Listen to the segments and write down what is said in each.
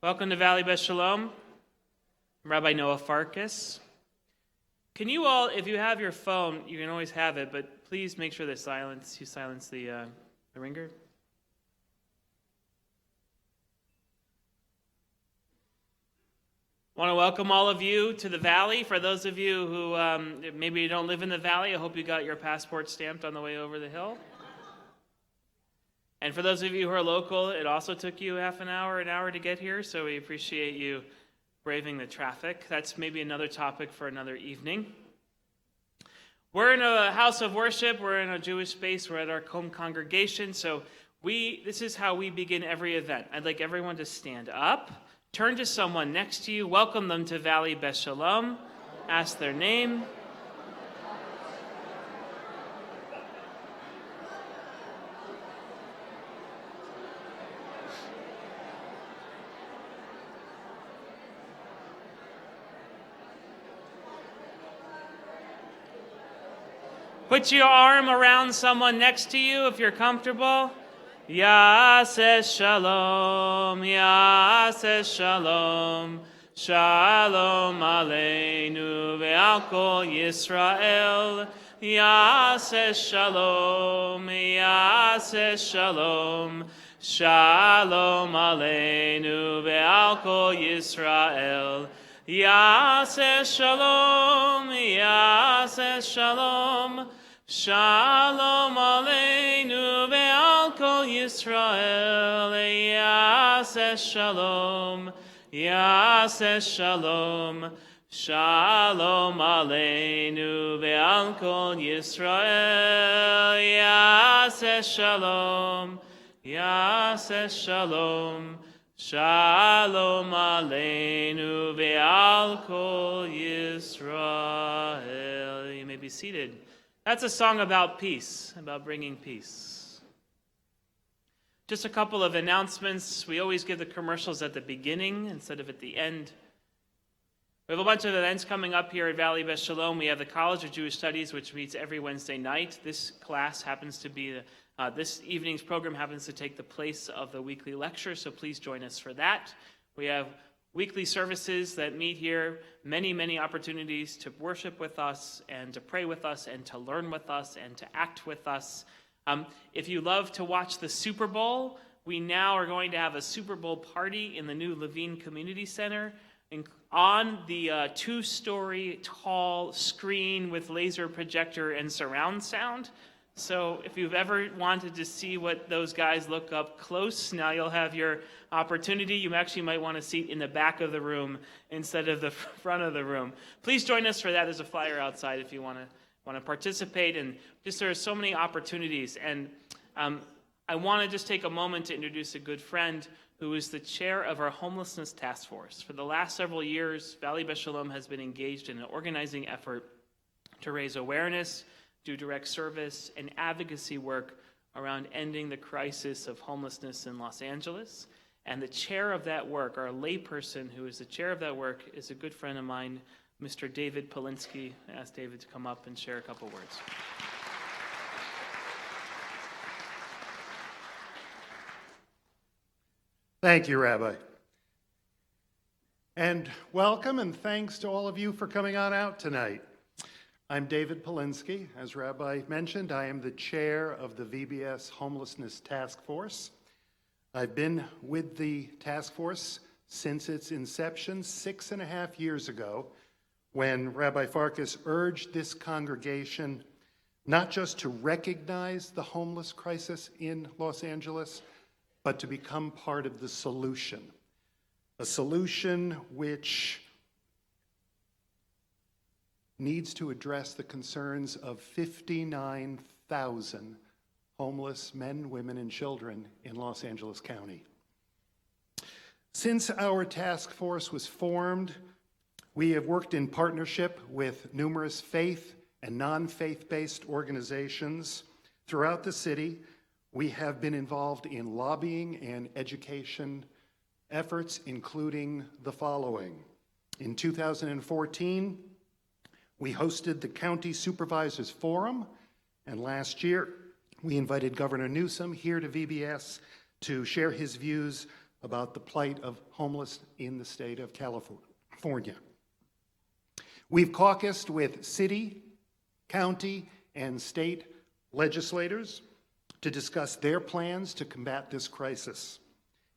Welcome to Valley Beth Shalom. I'm Rabbi Noah Farkas. Can you all, if you have your phone, you can always have it, but please make sure you silence the ringer. I want to welcome all of you to the Valley. For those of you who maybe don't live in the Valley, I hope you got your passport stamped on the way over the hill. And for those of you who are local, it also took you an hour to get here, so we appreciate you braving the traffic. That's maybe another topic for another evening. We're in a house of worship. We're in a Jewish space. We're at our home congregation, so this is how we begin every event. I'd like everyone to stand up, turn to someone next to you, welcome them to Valley Beth Shalom, ask their name. Put your arm around someone next to you if you're comfortable. Yaseh shalom, Yaseh shalom, shalom aleinu ve'al kol Yisrael. Yaseh shalom, Yaseh shalom, shalom aleinu ve'al kol Yisrael. Yaseh shalom, Yaseh shalom, shalom aleinu ve'al kol Yisrael. Yaseh shalom, Yaseh shalom, shalom aleinu ve'al kol Yisrael. Yaseh shalom, Yaseh shalom, shalom aleinu ve'al kol Yisrael. You may be seated. That's a song about peace, about bringing peace. Just a couple of announcements. We always give the commercials at the beginning instead of at the end. We have a bunch of events coming up here at Valley Beth Shalom. We have the College of Jewish Studies, which meets every Wednesday night. This class happens to be this evening's program happens to take the place of the weekly lecture, so please join us for that. We have weekly services that meet here, many opportunities to worship with us and to pray with us and to learn with us and to act with us. If you love to watch the Super Bowl, we now are going to have a Super Bowl party in the new Levine Community Center on the 2-story tall screen with laser projector and surround sound. So if you've ever wanted to see what those guys look up close, now you'll have your opportunity. You actually might want a seat in the back of the room instead of the front of the room. Please join us for that. There's a flyer outside if you want to participate. And just there are so many opportunities. And I want to just take a moment to introduce a good friend who is the chair of our Homelessness Task Force. For the last several years, Valley Beth Shalom has been engaged in an organizing effort to raise awareness, do direct service and advocacy work around ending the crisis of homelessness in Los Angeles. And the chair of that work, our layperson who is the chair of that work, is a good friend of mine, Mr. David Polinsky. I asked David to come up and share a couple words. Thank you, Rabbi. And welcome and thanks to all of you for coming on out tonight. I'm David Polinsky. As Rabbi mentioned, I am the chair of the VBS Homelessness Task Force. I've been with the task force since its inception 6.5 years ago, when Rabbi Farkas urged this congregation not just to recognize the homeless crisis in Los Angeles, but to become part of the solution. A solution which needs to address the concerns of 59,000 homeless men, women, and children in Los Angeles County. Since our task force was formed, we have worked in partnership with numerous faith and non-faith-based organizations throughout the city. We have been involved in lobbying and education efforts, including the following. In 2014, we hosted the County Supervisors Forum, and last year we invited Governor Newsom here to VBS to share his views about the plight of homeless in the state of California. We've caucused with city, county, and state legislators to discuss their plans to combat this crisis.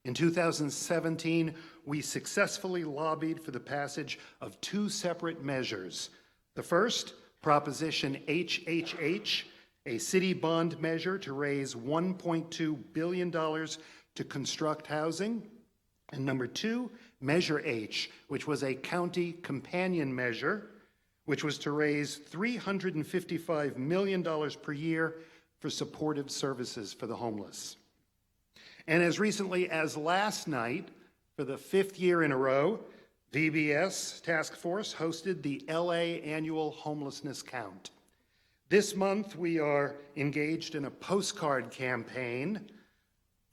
In 2017, we successfully lobbied for the passage of two separate measures. The first, Proposition HHH, a city bond measure to raise $1.2 billion to construct housing. And number two, Measure H, which was a county companion measure, which was to raise $355 million per year for supportive services for the homeless. And as recently as last night, for the fifth year in a row, VBS Task Force hosted the LA Annual Homelessness Count. This month, we are engaged in a postcard campaign,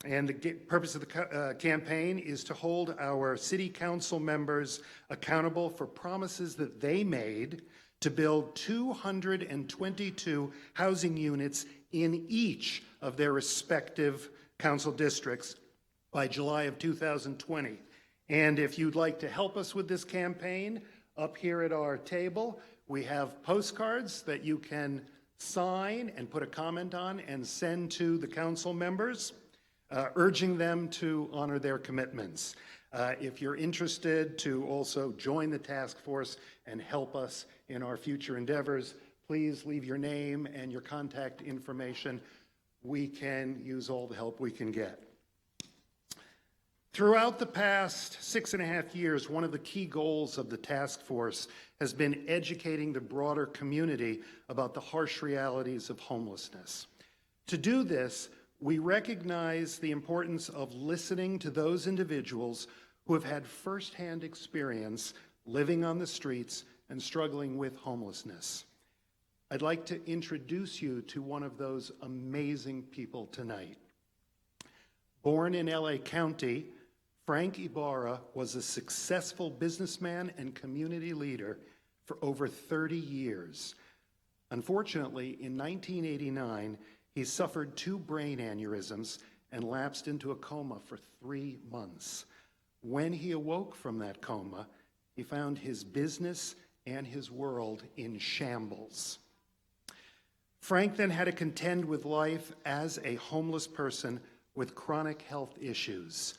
and the purpose of the campaign is to hold our city council members accountable for promises that they made to build 222 housing units in each of their respective council districts by July of 2020. And if you'd like to help us with this campaign, up here at our table, we have postcards that you can sign and put a comment on and send to the council members, urging them to honor their commitments. If you're interested to also join the task force and help us in our future endeavors, please leave your name and your contact information. We can use all the help we can get. Throughout the past 6.5 years, one of the key goals of the task force has been educating the broader community about the harsh realities of homelessness. To do this, we recognize the importance of listening to those individuals who have had firsthand experience living on the streets and struggling with homelessness. I'd like to introduce you to one of those amazing people tonight. Born in LA County, Frank Ibarra was a successful businessman and community leader for over 30 years. Unfortunately, in 1989, he suffered 2 brain aneurysms and lapsed into a coma for 3 months. When he awoke from that coma, he found his business and his world in shambles. Frank then had to contend with life as a homeless person with chronic health issues.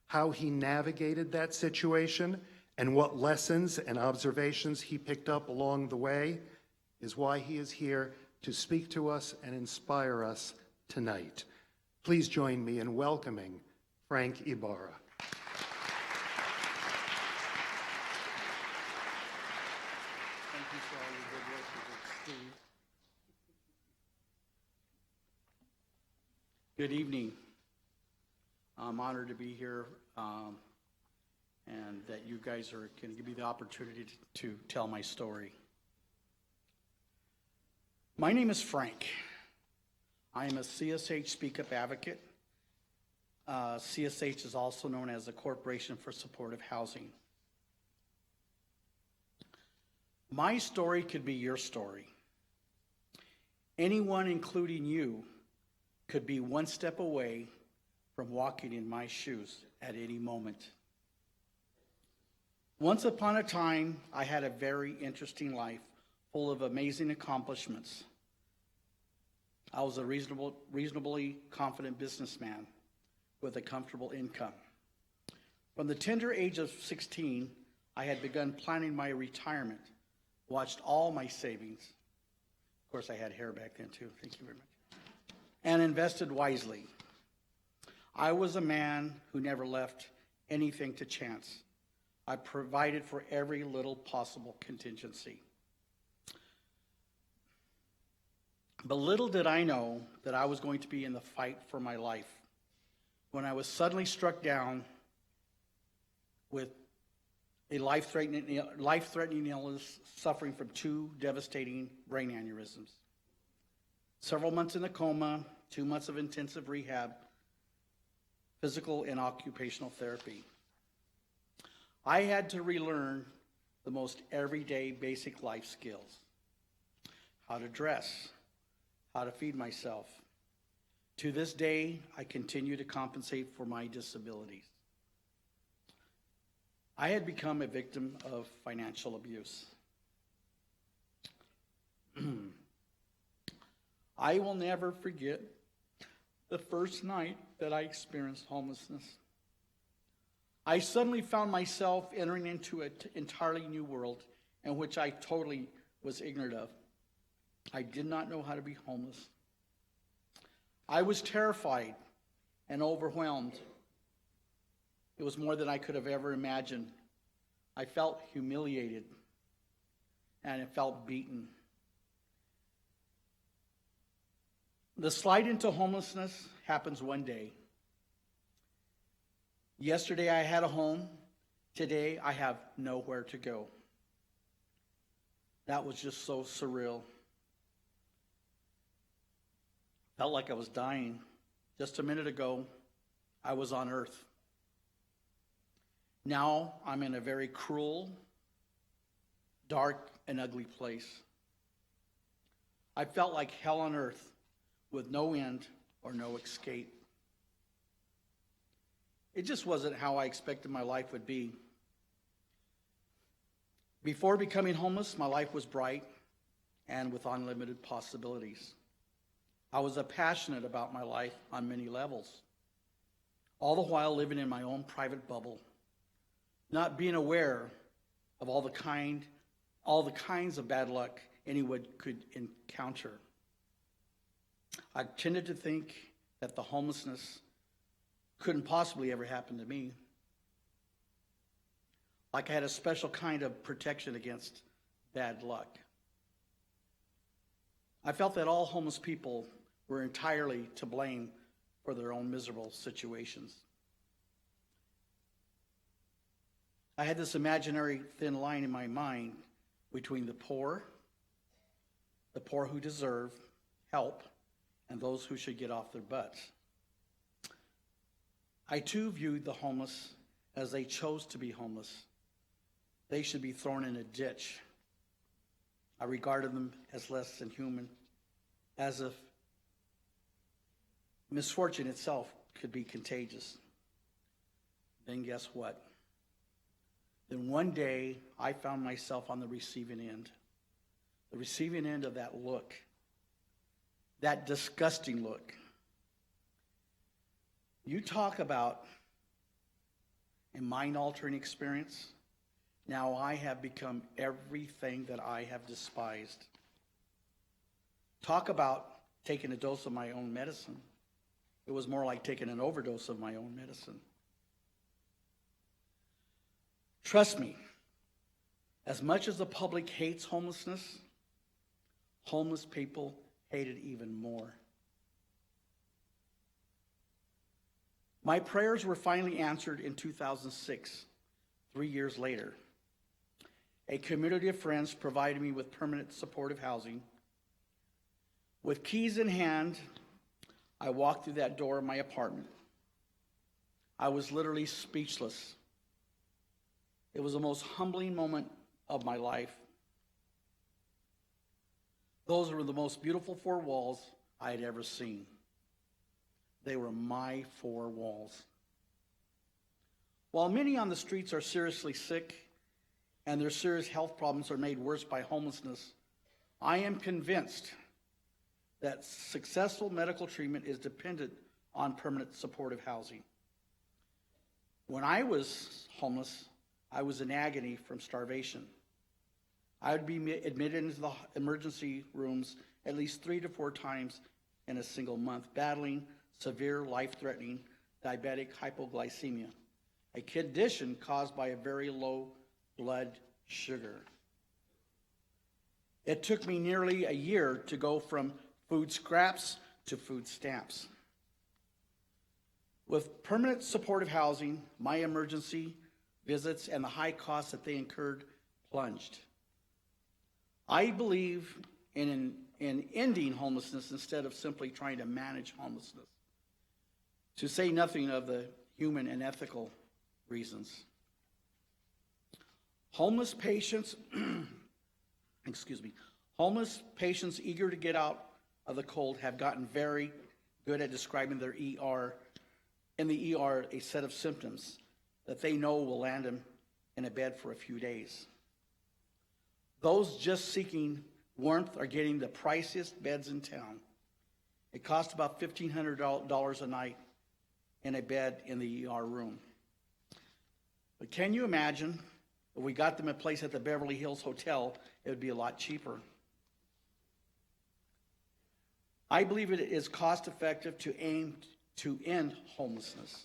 How he navigated that situation and what lessons and observations he picked up along the way is why he is here to speak to us and inspire us tonight. Please join me in welcoming Frank Ibarra. Thank you for all your good work, Steve. Good evening. I'm honored to be here and that you guys are going to give me the opportunity to tell my story. My name is Frank. I am a CSH Speak Up advocate. CSH is also known as the Corporation for Supportive Housing. My story could be your story. Anyone, including you, could be one step away from walking in my shoes at any moment. Once upon a time, I had a very interesting life full of amazing accomplishments. I was a reasonably confident businessman with a comfortable income. From the tender age of 16, I had begun planning my retirement, watched all my savings. Of course, I had hair back then too, thank you very much. And invested wisely. I was a man who never left anything to chance. I provided for every little possible contingency. But little did I know that I was going to be in the fight for my life when I was suddenly struck down with a life-threatening illness, suffering from 2 devastating brain aneurysms. Several months in a coma, 2 months of intensive rehab, physical and occupational therapy. I had to relearn the most everyday basic life skills. How to dress, how to feed myself. To this day, I continue to compensate for my disabilities. I had become a victim of financial abuse. I will never forget the first night that I experienced homelessness. I suddenly found myself entering into an entirely new world in which I totally was ignorant of. I did not know how to be homeless. I was terrified and overwhelmed. It was more than I could have ever imagined. I felt humiliated and I felt beaten. The slide into homelessness happens one day. Yesterday I had a home. Today I have nowhere to go. That was just so surreal. Felt like I was dying. Just a minute ago, I was on earth. Now I'm in a very cruel, dark, and ugly place. I felt like hell on earth with no end or no escape. It just wasn't how I expected my life would be. Before becoming homeless, my life was bright and with unlimited possibilities. I was passionate about my life on many levels, all the while living in my own private bubble, not being aware of all the kinds of bad luck anyone could encounter. I tended to think that the homelessness couldn't possibly ever happen to me. Like I had a special kind of protection against bad luck. I felt that all homeless people were entirely to blame for their own miserable situations. I had this imaginary thin line in my mind between the poor who deserve help, and those who should get off their butts. I too viewed the homeless as they chose to be homeless. They should be thrown in a ditch. I regarded them as less than human, as if misfortune itself could be contagious. Then guess what? Then one day I found myself on the receiving end of that look, that disgusting look. You talk about a mind-altering experience. Now I have become everything that I have despised. Talk about taking a dose of my own medicine. It was more like taking an overdose of my own medicine. Trust me, as much as the public hates homelessness, homeless people hate it even more. My prayers were finally answered in 2006, 3 years later. A community of friends provided me with permanent supportive housing. With keys in hand, I walked through that door of my apartment. I was literally speechless. It was the most humbling moment of my life. Those were the most beautiful four walls I had ever seen. They were my four walls. While many on the streets are seriously sick and their serious health problems are made worse by homelessness, I am convinced that successful medical treatment is dependent on permanent supportive housing. When I was homeless, I was in agony from starvation. I would be admitted into the emergency rooms at least 3 to 4 times in a single month, battling severe life-threatening diabetic hypoglycemia, a condition caused by a very low blood sugar. It took me nearly a year to go from food scraps to food stamps. With permanent supportive housing, my emergency visits and the high costs that they incurred plunged. I believe in ending homelessness instead of simply trying to manage homelessness, to say nothing of the human and ethical reasons. Homeless patients, homeless patients eager to get out of the cold have gotten very good at describing their a set of symptoms that they know will land them in a bed for a few days. Those just seeking warmth are getting the priciest beds in town. It costs about $1,500 a night in a bed in the ER room. But can you imagine if we got them a place at the Beverly Hills Hotel, it would be a lot cheaper. I believe it is cost effective to aim to end homelessness.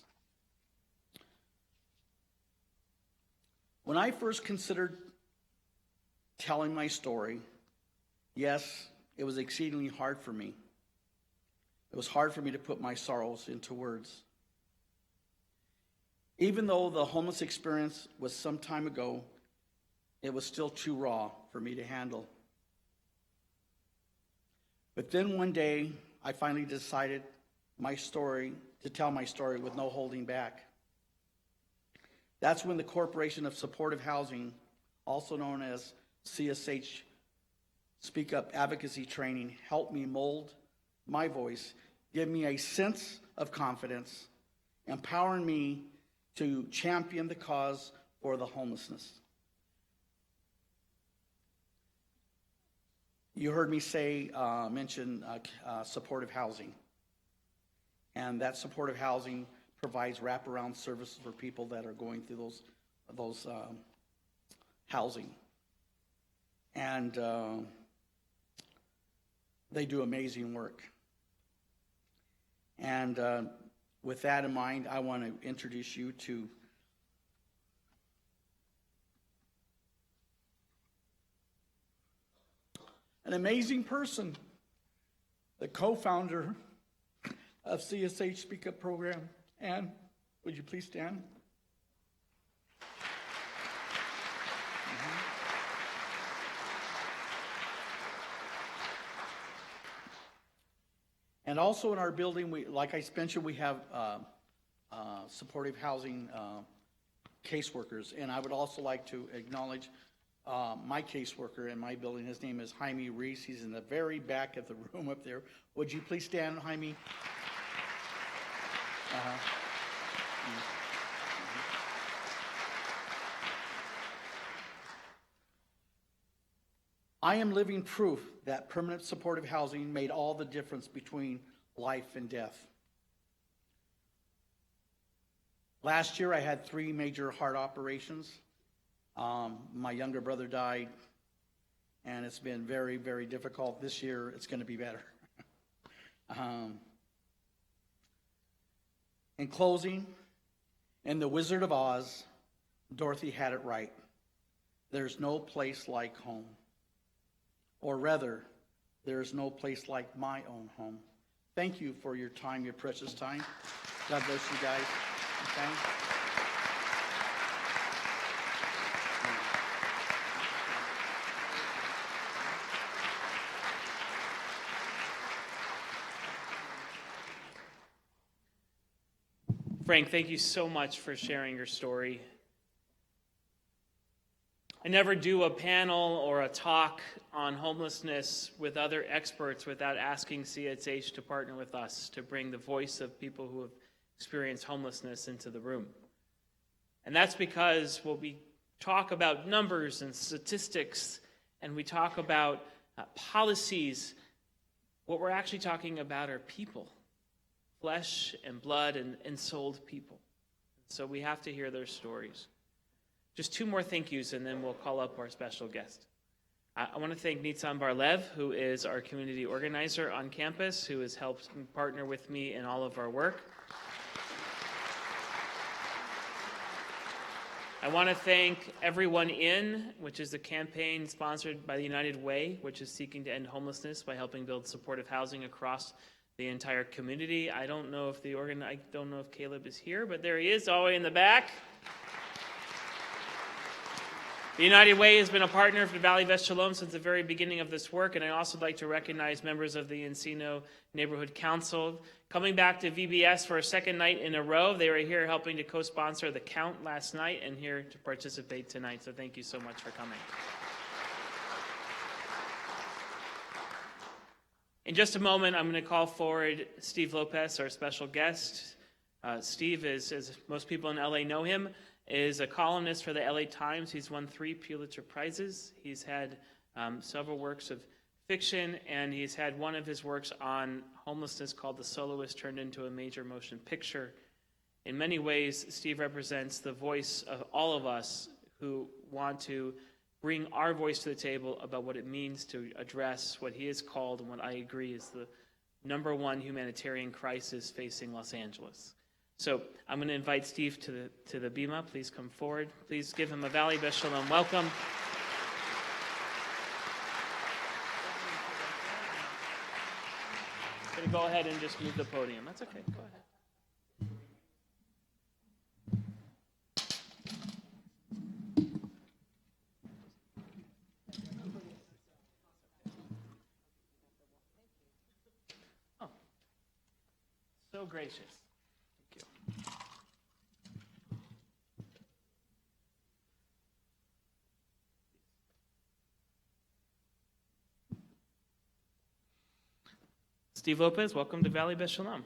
When I first considered telling my story, yes, it was exceedingly hard for me. It was hard for me to put my sorrows into words. Even though the homeless experience was some time ago, it was still too raw for me to handle. But then one day, I finally decided to tell my story with no holding back. That's when the Corporation of Supportive Housing, also known as CSH Speak Up Advocacy Training, helped me mold my voice, give me a sense of confidence, empowering me to champion the cause for the homelessness. You heard me mention supportive housing. And that supportive housing provides wraparound services for people that are going through those housing. And they do amazing work. And with that in mind, I want to introduce you to an amazing person, the co-founder of CSH Speak Up program. Ann, would you please stand? And also in our building, like I mentioned, we have supportive housing caseworkers. And I would also like to acknowledge my caseworker in my building. His name is Jaime Reese. He's in the very back of the room up there. Would you please stand, Jaime? I am living proof that permanent supportive housing made all the difference between life and death. Last year, I had 3 major heart operations. My younger brother died, and it's been very, very difficult. This year, it's going to be better. In closing, in The Wizard of Oz, Dorothy had it right. There's no place like home. Or rather, there's no place like my own home. Thank you for your time, your precious time. God bless you guys. Okay? Frank, thank you so much for sharing your story. I never do a panel or a talk on homelessness with other experts without asking CSH to partner with us to bring the voice of people who have experienced homelessness into the room. And that's because when we talk about numbers and statistics and we talk about policies, what we're actually talking about are people, flesh and blood and souled people. So we have to hear their stories. Just 2 more thank yous, and then we'll call up our special guest. I want to thank Nitzan Bar-Lev, who is our community organizer on campus, who has helped partner with me in all of our work. I want to thank Everyone In, which is a campaign sponsored by the United Way, which is seeking to end homelessness by helping build supportive housing across the entire community. I don't know if Caleb is here, but there he is, all the way in the back. The United Way has been a partner for Valley Vest Shalom since the very beginning of this work, and I also like to recognize members of the Encino Neighborhood Council coming back to VBS for a second night in a row. They were here helping to co-sponsor the Count last night and here to participate tonight, so thank you so much for coming. In just a moment, I'm going to call forward Steve Lopez, our special guest. Steve is, as most people in LA know him, is a columnist for the LA Times. He's won 3 Pulitzer Prizes. He's had several works of fiction, and he's had one of his works on homelessness called The Soloist turned into a major motion picture. In many ways, Steve represents the voice of all of us who want to bring our voice to the table about what it means to address what he has called, and what I agree is the #1 humanitarian crisis facing Los Angeles. So I'm going to invite Steve to the bima. Please come forward. Please give him a Valley Beth Shalom welcome. I'm going to go ahead and just move the podium. That's okay. Go ahead. Oh, so gracious. Thank you. Steve Lopez, welcome to Valley Beth Shalom.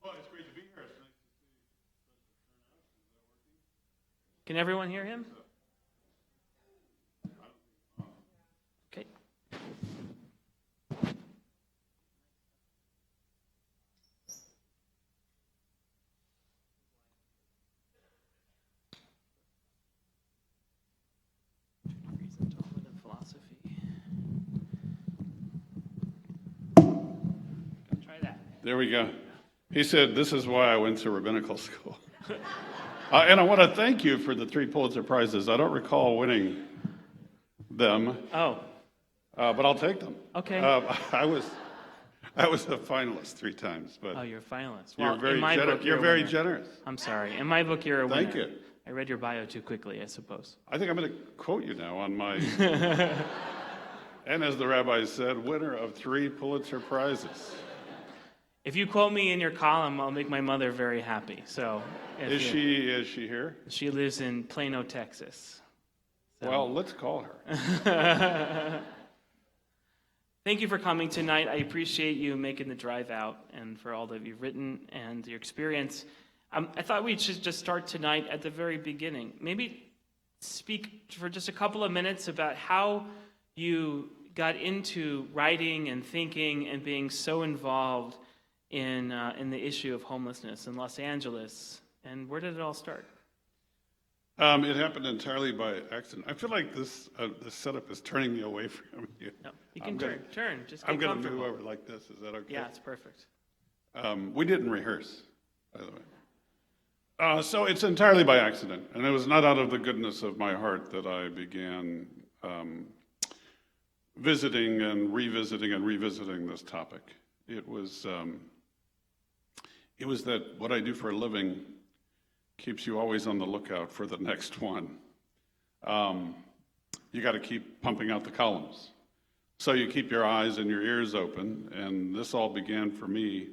Well, it's great to be here. It's nice to see such a turnout. Is that working? Can everyone hear him? Okay. Reason to hold in philosophy. Try that. There we go. He said, "This is why I went to rabbinical school." And I want to thank you for the 3 Pulitzer Prizes. I don't recall winning them, Oh, but I'll take them. okay. I was a finalist 3 times, but Oh, you're a finalist. you're Well, very in my book, you're a very winner. generous. I'm sorry. In my book, you're a winner. Thank you. I read your bio too quickly, I suppose. I think I'm going to quote you now on my. And as the rabbi said, winner of 3 Pulitzer Prizes. If you quote me in your column, I'll make my mother very happy. So, Is she here? She lives in Plano, Texas. So. Well, let's call her. Thank you for coming tonight. I appreciate you making the drive out, and for all that you've written and your experience. I thought we should just start tonight at the very beginning. Maybe speak for just a couple of minutes about how you got into writing and thinking and being so involved in the issue of homelessness in Los Angeles, and where did it all start? It happened entirely by accident. I feel like this setup is turning me away from you. No, you can turn. Just get I'm going to comfortable. move over like this. Is that okay? Yeah, it's perfect. We didn't rehearse, by the way. So it's entirely by accident, and it was not out of the goodness of my heart that I began visiting and revisiting this topic. It was that what I do for a living keeps you always on the lookout for the next one. You got to keep pumping out the columns. So you keep your eyes and your ears open, and this all began for me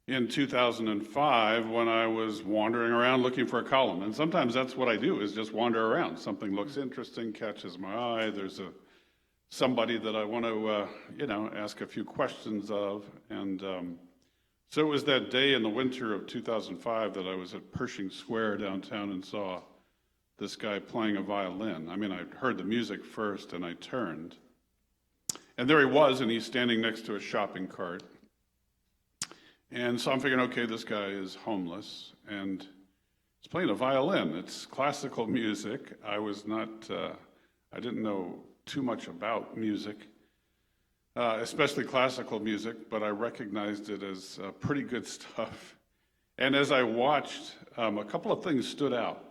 in 2005 when I was wandering around looking for a column. And sometimes that's what I do, is just wander around. Something looks interesting, catches my eye. There's somebody that I want to, ask a few questions of. And so it was that day in the winter of 2005 that I was at Pershing Square downtown and saw this guy playing a violin. I mean, I heard the music first and I turned. And there he was, and he's standing next to a shopping cart. And so I'm figuring, okay, this guy is homeless, and he's playing a violin. It's classical music. I didn't know too much about music, especially classical music, but I recognized it as pretty good stuff. And as I watched, a couple of things stood out.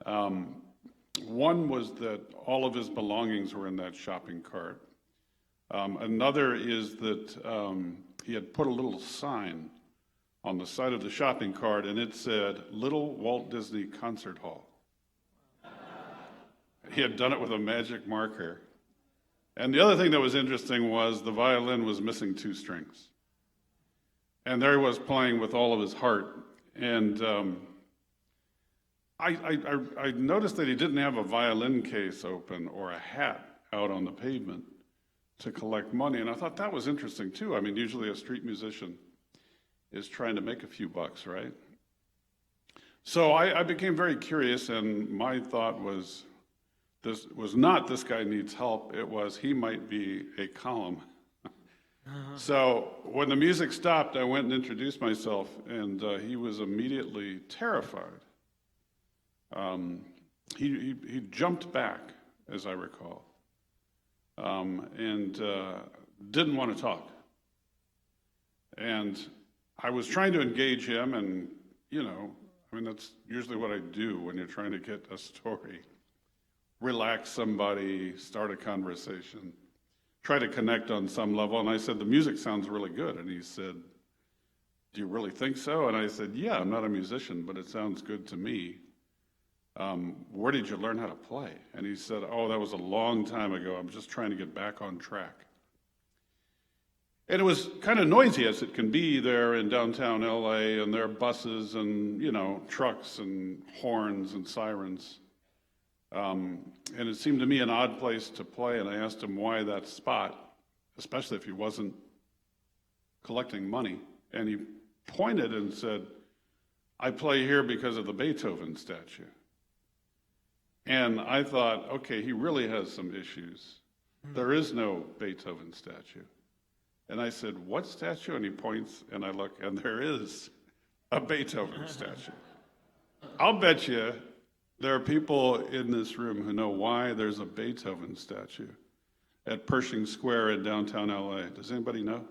One was that all of his belongings were in that shopping cart. Another is that he had put a little sign on the side of the shopping cart, and it said, "Little Walt Disney Concert Hall." He had done it with a magic marker. And the other thing that was interesting was the violin was missing 2 strings. And there he was playing with all of his heart. And I noticed that he didn't have a violin case open or a hat out on the pavement to collect money. And I thought that was interesting too. I mean, usually a street musician is trying to make a few bucks, right? So I became very curious, and my thought was, this was not this guy needs help, it was he might be a column. So when the music stopped, I went and introduced myself, and he was immediately terrified. He jumped back, as I recall, and didn't want to talk. And I was trying to engage him, and, that's usually what I do when you're trying to get a story. Relax somebody, start a conversation, try to connect on some level. And I said, the music sounds really good. And he said, do you really think so? And I said, yeah, I'm not a musician, but it sounds good to me. Where did you learn how to play? And he said, oh, that was a long time ago. I'm just trying to get back on track. And it was kind of noisy as it can be there in downtown LA, and there are buses and, trucks and horns and sirens. And it seemed to me an odd place to play, and I asked him why that spot, especially if he wasn't collecting money. And he pointed and said, I play here because of the Beethoven statue. And I thought, okay, he really has some issues. There is no Beethoven statue. And I said, what statue? And he points, and I look, and there is a Beethoven statue. I'll bet you there are people in this room who know why there's a Beethoven statue at Pershing Square in downtown LA. Does anybody know?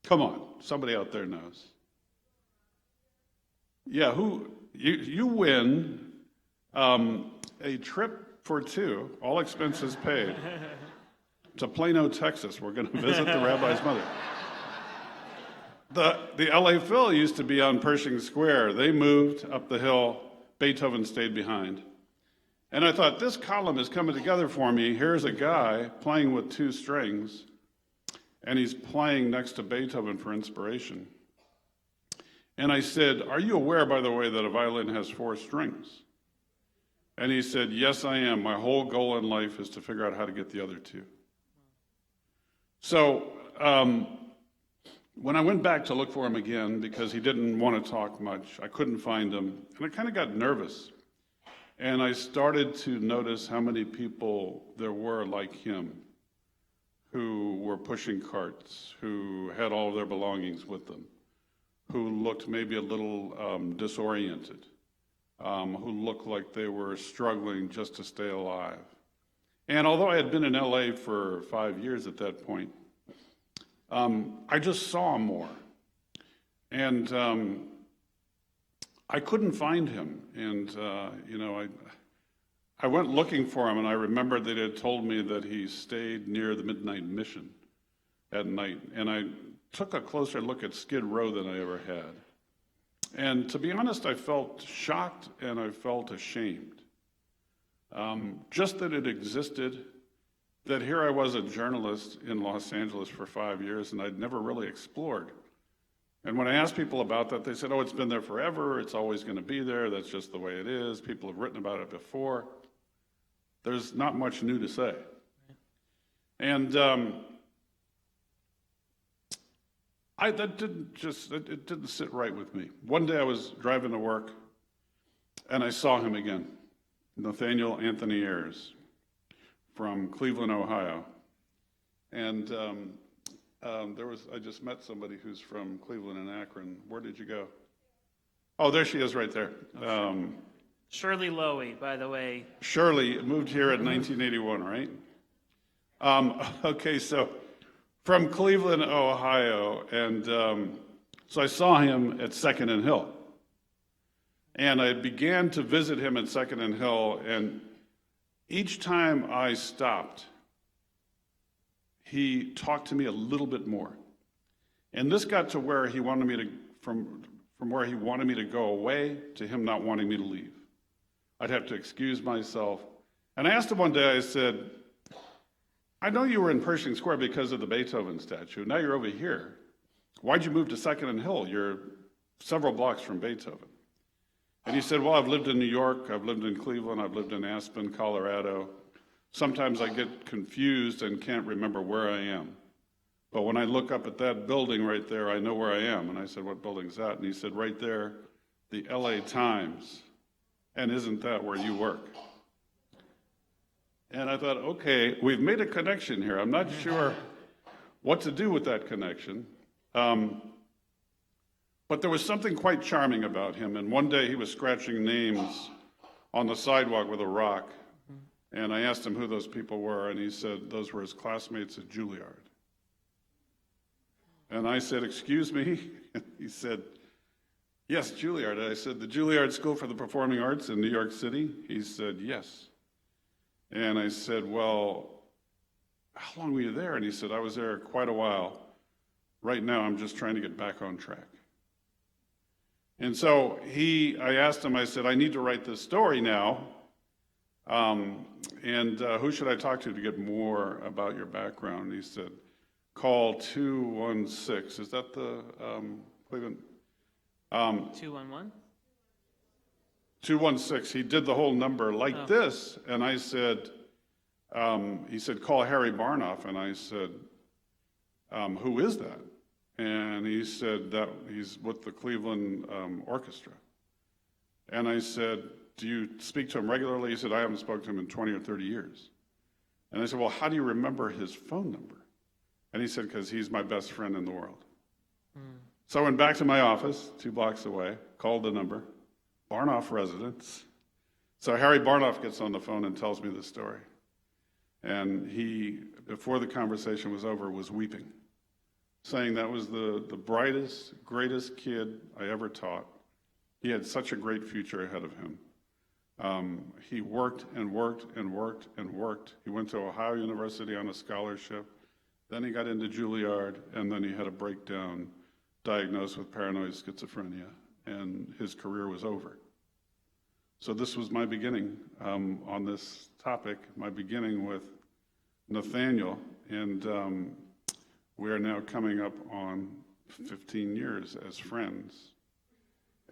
Come on, somebody out there knows. Yeah, you win a trip for two, all expenses paid, to Plano, Texas. We're going to visit the rabbi's mother. The LA Phil used to be on Pershing Square. They moved up the hill. Beethoven stayed behind. And I thought, this column is coming together for me. Here's a guy playing with two strings, and he's playing next to Beethoven for inspiration. And I said, are you aware, by the way, that a violin has 4 strings? And he said, yes, I am. My whole goal in life is to figure out how to get the other 2. So when I went back to look for him again, because he didn't want to talk much, I couldn't find him, and I kind of got nervous. And I started to notice how many people there were like him who were pushing carts, who had all of their belongings with them, who looked maybe a little disoriented, who looked like they were struggling just to stay alive. And although I had been in LA for 5 years at that point, I just saw more. And I couldn't find him. And, I went looking for him, and I remembered that he had told me that he stayed near the Midnight Mission at night. And I took a closer look at Skid Row than I ever had. And to be honest, I felt shocked and I felt ashamed. Just that it existed, that here I was a journalist in Los Angeles for 5 years and I'd never really explored. And when I asked people about that, they said, oh, it's been there forever, it's always going to be there, that's just the way it is, people have written about it before. There's not much new to say. And it didn't sit right with me. One day I was driving to work and I saw him again. Nathaniel Anthony Ayers from Cleveland, Ohio. And I just met somebody who's from Cleveland and Akron. Where did you go? Oh, there she is right there. Shirley Lowy, by the way. Shirley moved here in 1981, right? Okay, so from Cleveland, Ohio. And so I saw him at 2nd and Hill. And I began to visit him at 2nd and Hill, and each time I stopped, he talked to me a little bit more. And this got to where he wanted me to, from where he wanted me to go away to him not wanting me to leave. I'd have to excuse myself. And I asked him one day, I said, I know you were in Pershing Square because of the Beethoven statue. Now you're over here. Why'd you move to 2nd and Hill? You're several blocks from Beethoven. And he said, well, I've lived in New York, I've lived in Cleveland, I've lived in Aspen, Colorado. Sometimes I get confused and can't remember where I am. But when I look up at that building right there, I know where I am. And I said, what building's that? And he said, right there, the LA Times, and isn't that where you work? And I thought, okay, we've made a connection here. I'm not sure what to do with that connection. But there was something quite charming about him. And one day he was scratching names on the sidewalk with a rock. And I asked him who those people were, and he said those were his classmates at Juilliard. And I said, excuse me? He said, yes, Juilliard. And I said, the Juilliard School for the Performing Arts in New York City? He said, yes. And I said, well, how long were you there? And he said, I was there quite a while. Right now, I'm just trying to get back on track. And so I asked him, I said, I need to write this story now. Who should I talk to get more about your background? And he said, call 216. Is that the Cleveland? 211? 216. He did the whole number like this. And I said, he said, call Harry Barnoff. And I said, who is that? And he said that he's with the Cleveland Orchestra. And I said, do you speak to him regularly? He said, I haven't spoken to him in 20 or 30 years. And I said, well, how do you remember his phone number? And he said, because he's my best friend in the world. So I went back to my office, 2 blocks away, called the number, Barnoff residence. So Harry Barnoff gets on the phone and tells me the story. And he, before the conversation was over, was weeping, saying that was the brightest, greatest kid I ever taught. He had such a great future ahead of him. He worked and worked and worked and worked. He went to Ohio University on a scholarship. Then he got into Juilliard, and then he had a breakdown, diagnosed with paranoid schizophrenia, and his career was over. So this was my beginning on this topic, my beginning with Nathaniel, and we are now coming up on 15 years as friends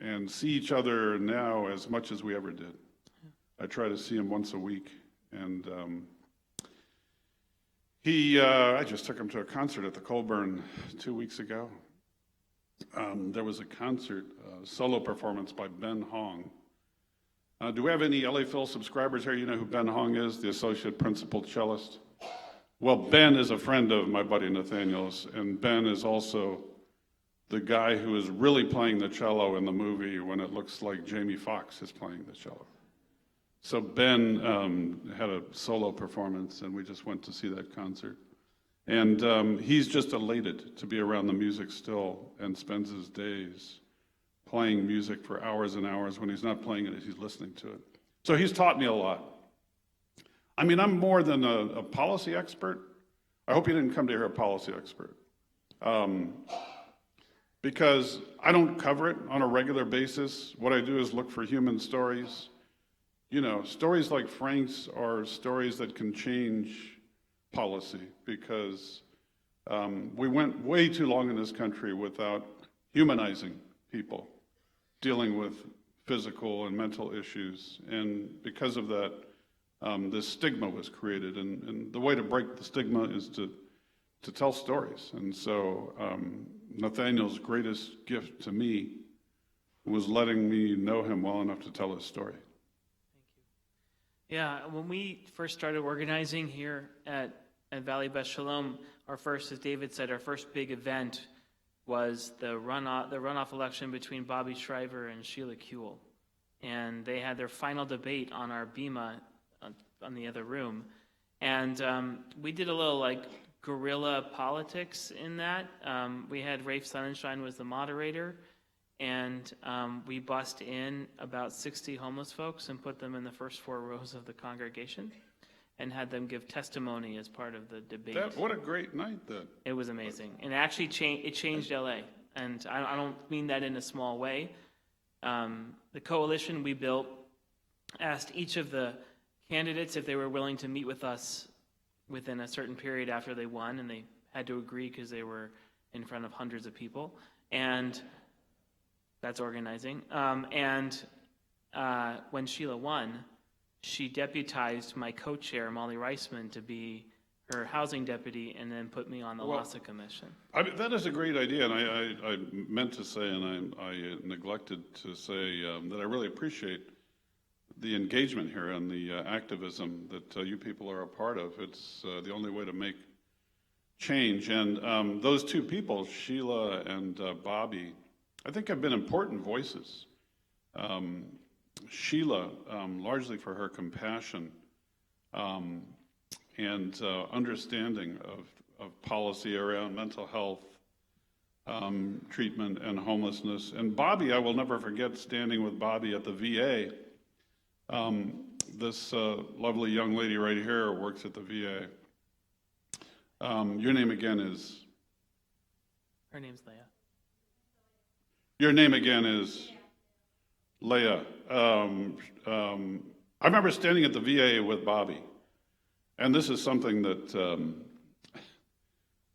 and see each other now as much as we ever did. I try to see him once a week, and I just took him to a concert at the Colburn 2 weeks ago. There was a concert, solo performance by Ben Hong. Do we have any LA Phil subscribers here? You know who Ben Hong is, the associate principal cellist? Well, Ben is a friend of my buddy Nathaniel's, and Ben is also the guy who is really playing the cello in the movie when it looks like Jamie Foxx is playing the cello. So Ben had a solo performance, and we just went to see that concert. And he's just elated to be around the music still, and spends his days playing music for hours and hours. When he's not playing it, he's listening to it. So he's taught me a lot. I mean, I'm more than a policy expert. I hope you didn't come to hear a policy expert. Because I don't cover it on a regular basis. What I do is look for human stories. You know, stories like Frank's are stories that can change policy, because we went way too long in this country without humanizing people, dealing with physical and mental issues. And because of that, this stigma was created. And the way to break the stigma is to tell stories. And so Nathaniel's greatest gift to me was letting me know him well enough to tell his story. Yeah, when we first started organizing here at Valley Beth Shalom, our first, as David said, our first big event was the runoff election between Bobby Shriver and Sheila Kuehl. And they had their final debate on our bima on the other room. And we did a little guerrilla politics in that. We had Rafe Sonnenschein was the moderator, and we bussed in about 60 homeless folks and put them in the first 4 rows of the congregation and had them give testimony as part of the debate. What a great night that. It was amazing. And actually it changed LA. And I don't mean that in a small way. The coalition we built asked each of the candidates if they were willing to meet with us within a certain period after they won, and they had to agree because they were in front of hundreds of people. And that's organizing. When Sheila won, she deputized my co-chair, Molly Reisman, to be her housing deputy, and then put me on the LASA commission. I mean, that is a great idea, and I meant to say, and I neglected to say that I really appreciate the engagement here and the activism that you people are a part of. It's the only way to make change. And those two people, Sheila and Bobby, I think have been important voices. Sheila, largely for her compassion and understanding of policy around mental health, treatment, and homelessness. And Bobby, I will never forget standing with Bobby at the VA. This lovely young lady right here works at the VA. Your name again is? Her name's Leah. Your name again is? Leah. I remember standing at the VA with Bobby, and this is something that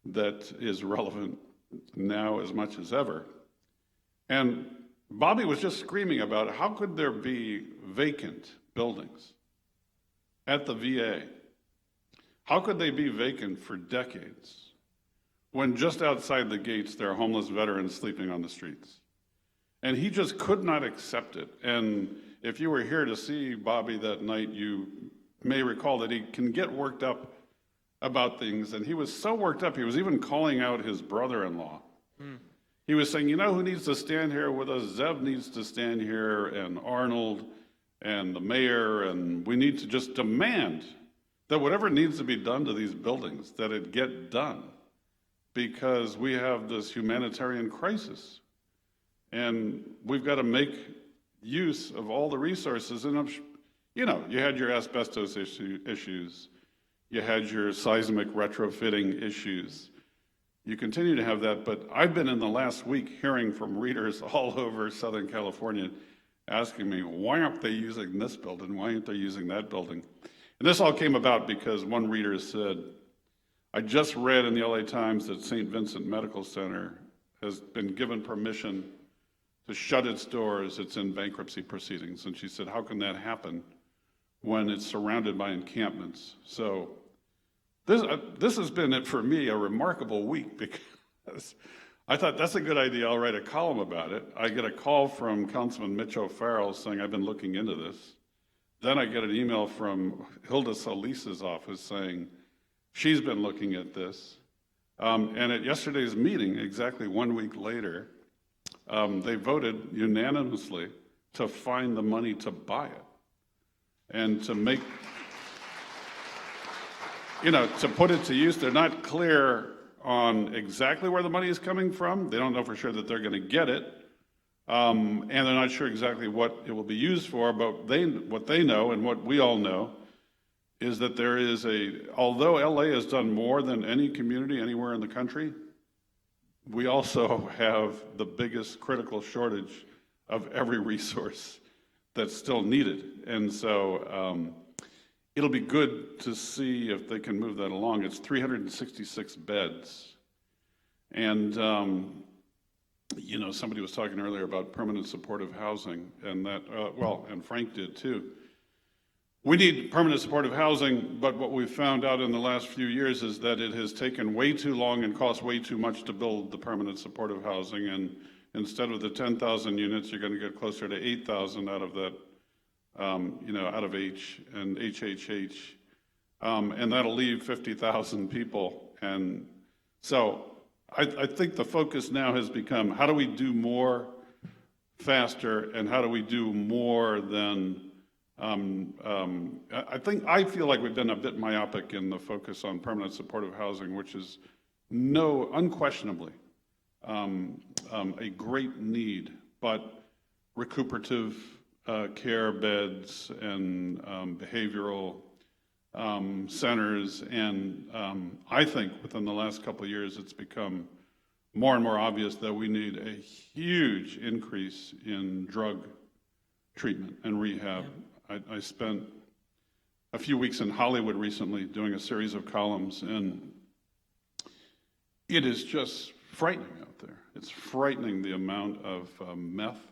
that is relevant now as much as ever. And Bobby was just screaming about how could there be vacant buildings at the VA? How could they be vacant for decades when just outside the gates there are homeless veterans sleeping on the streets? And he just could not accept it. And if you were here to see Bobby that night, you may recall that he can get worked up about things. And he was so worked up, he was even calling out his brother-in-law. He was saying, you know who needs to stand here with us? Zev needs to stand here, and Arnold, and the mayor, and we need to just demand that whatever needs to be done to these buildings, that it get done, because we have this humanitarian crisis. And we've got to make use of all the resources. And, you know, you had your asbestos issues. You had your seismic retrofitting issues. You continue to have that. But I've been in the last week hearing from readers all over Southern California asking me, why aren't they using this building? Why aren't they using that building? And this all came about because one reader said, I just read in the LA Times that St. Vincent Medical Center has been given permission to shut its doors. It's in bankruptcy proceedings. And she said, how can that happen when it's surrounded by encampments? So this has been, for me, a remarkable week, because I thought that's a good idea. I'll write a column about it. I get a call from Councilman Mitch O'Farrell saying, I've been looking into this. Then I get an email from Hilda Solis's office saying she's been looking at this. And at yesterday's meeting, exactly 1 week later, they voted unanimously to find the money to buy it and to make, to put it to use. They're not clear on exactly where the money is coming from. They don't know for sure that they're going to get it. And they're not sure exactly what it will be used for, but what they know and what we all know is that there is although LA has done more than any community anywhere in the country, we also have the biggest critical shortage of every resource that's still needed. And so it'll be good to see if they can move that along. It's 366 beds. And, somebody was talking earlier about permanent supportive housing, and that, and Frank did too. We need permanent supportive housing, but what we've found out in the last few years is that it has taken way too long and cost way too much to build the permanent supportive housing. And instead of the 10,000 units, you're going to get closer to 8,000 out of that, out of H and HHH. And that'll leave 50,000 people. And so I think the focus now has become, how do we do more faster, and how do we do more than I feel like we've been a bit myopic in the focus on permanent supportive housing, which is unquestionably a great need, but recuperative care beds and behavioral centers, and I think within the last couple of years it's become more and more obvious that we need a huge increase in drug treatment and rehab. I spent a few weeks in Hollywood recently doing a series of columns, and it is just frightening out there. It's frightening the amount of meth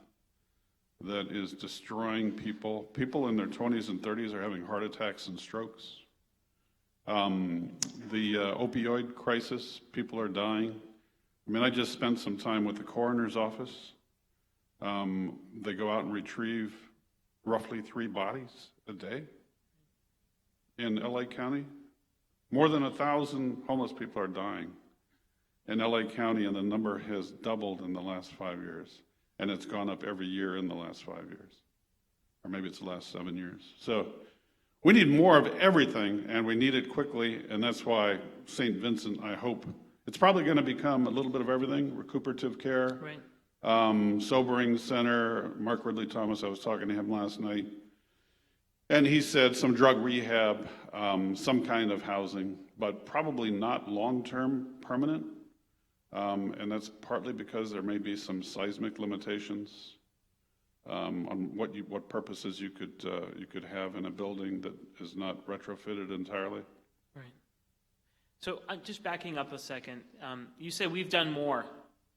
that is destroying people. People in their 20s and 30s are having heart attacks and strokes. The opioid crisis, people are dying. I mean, I just spent some time with the coroner's office. They go out and retrieve roughly 3 bodies a day in LA County. More than 1,000 homeless people are dying in LA County, and the number has doubled in the last 5 years. And it's gone up every year in the last 5 years. Or maybe it's the last 7 years. So we need more of everything, and we need it quickly, and that's why St. Vincent, I hope, it's probably going to become a little bit of everything, recuperative care, Right. sobering center. Mark Ridley Thomas, I was talking to him last night, and he said some drug rehab, some kind of housing, but probably not long-term permanent, and that's partly because there may be some seismic limitations on what purposes you could have in a building that is not retrofitted entirely. Right. So just backing up a second, you say we've done more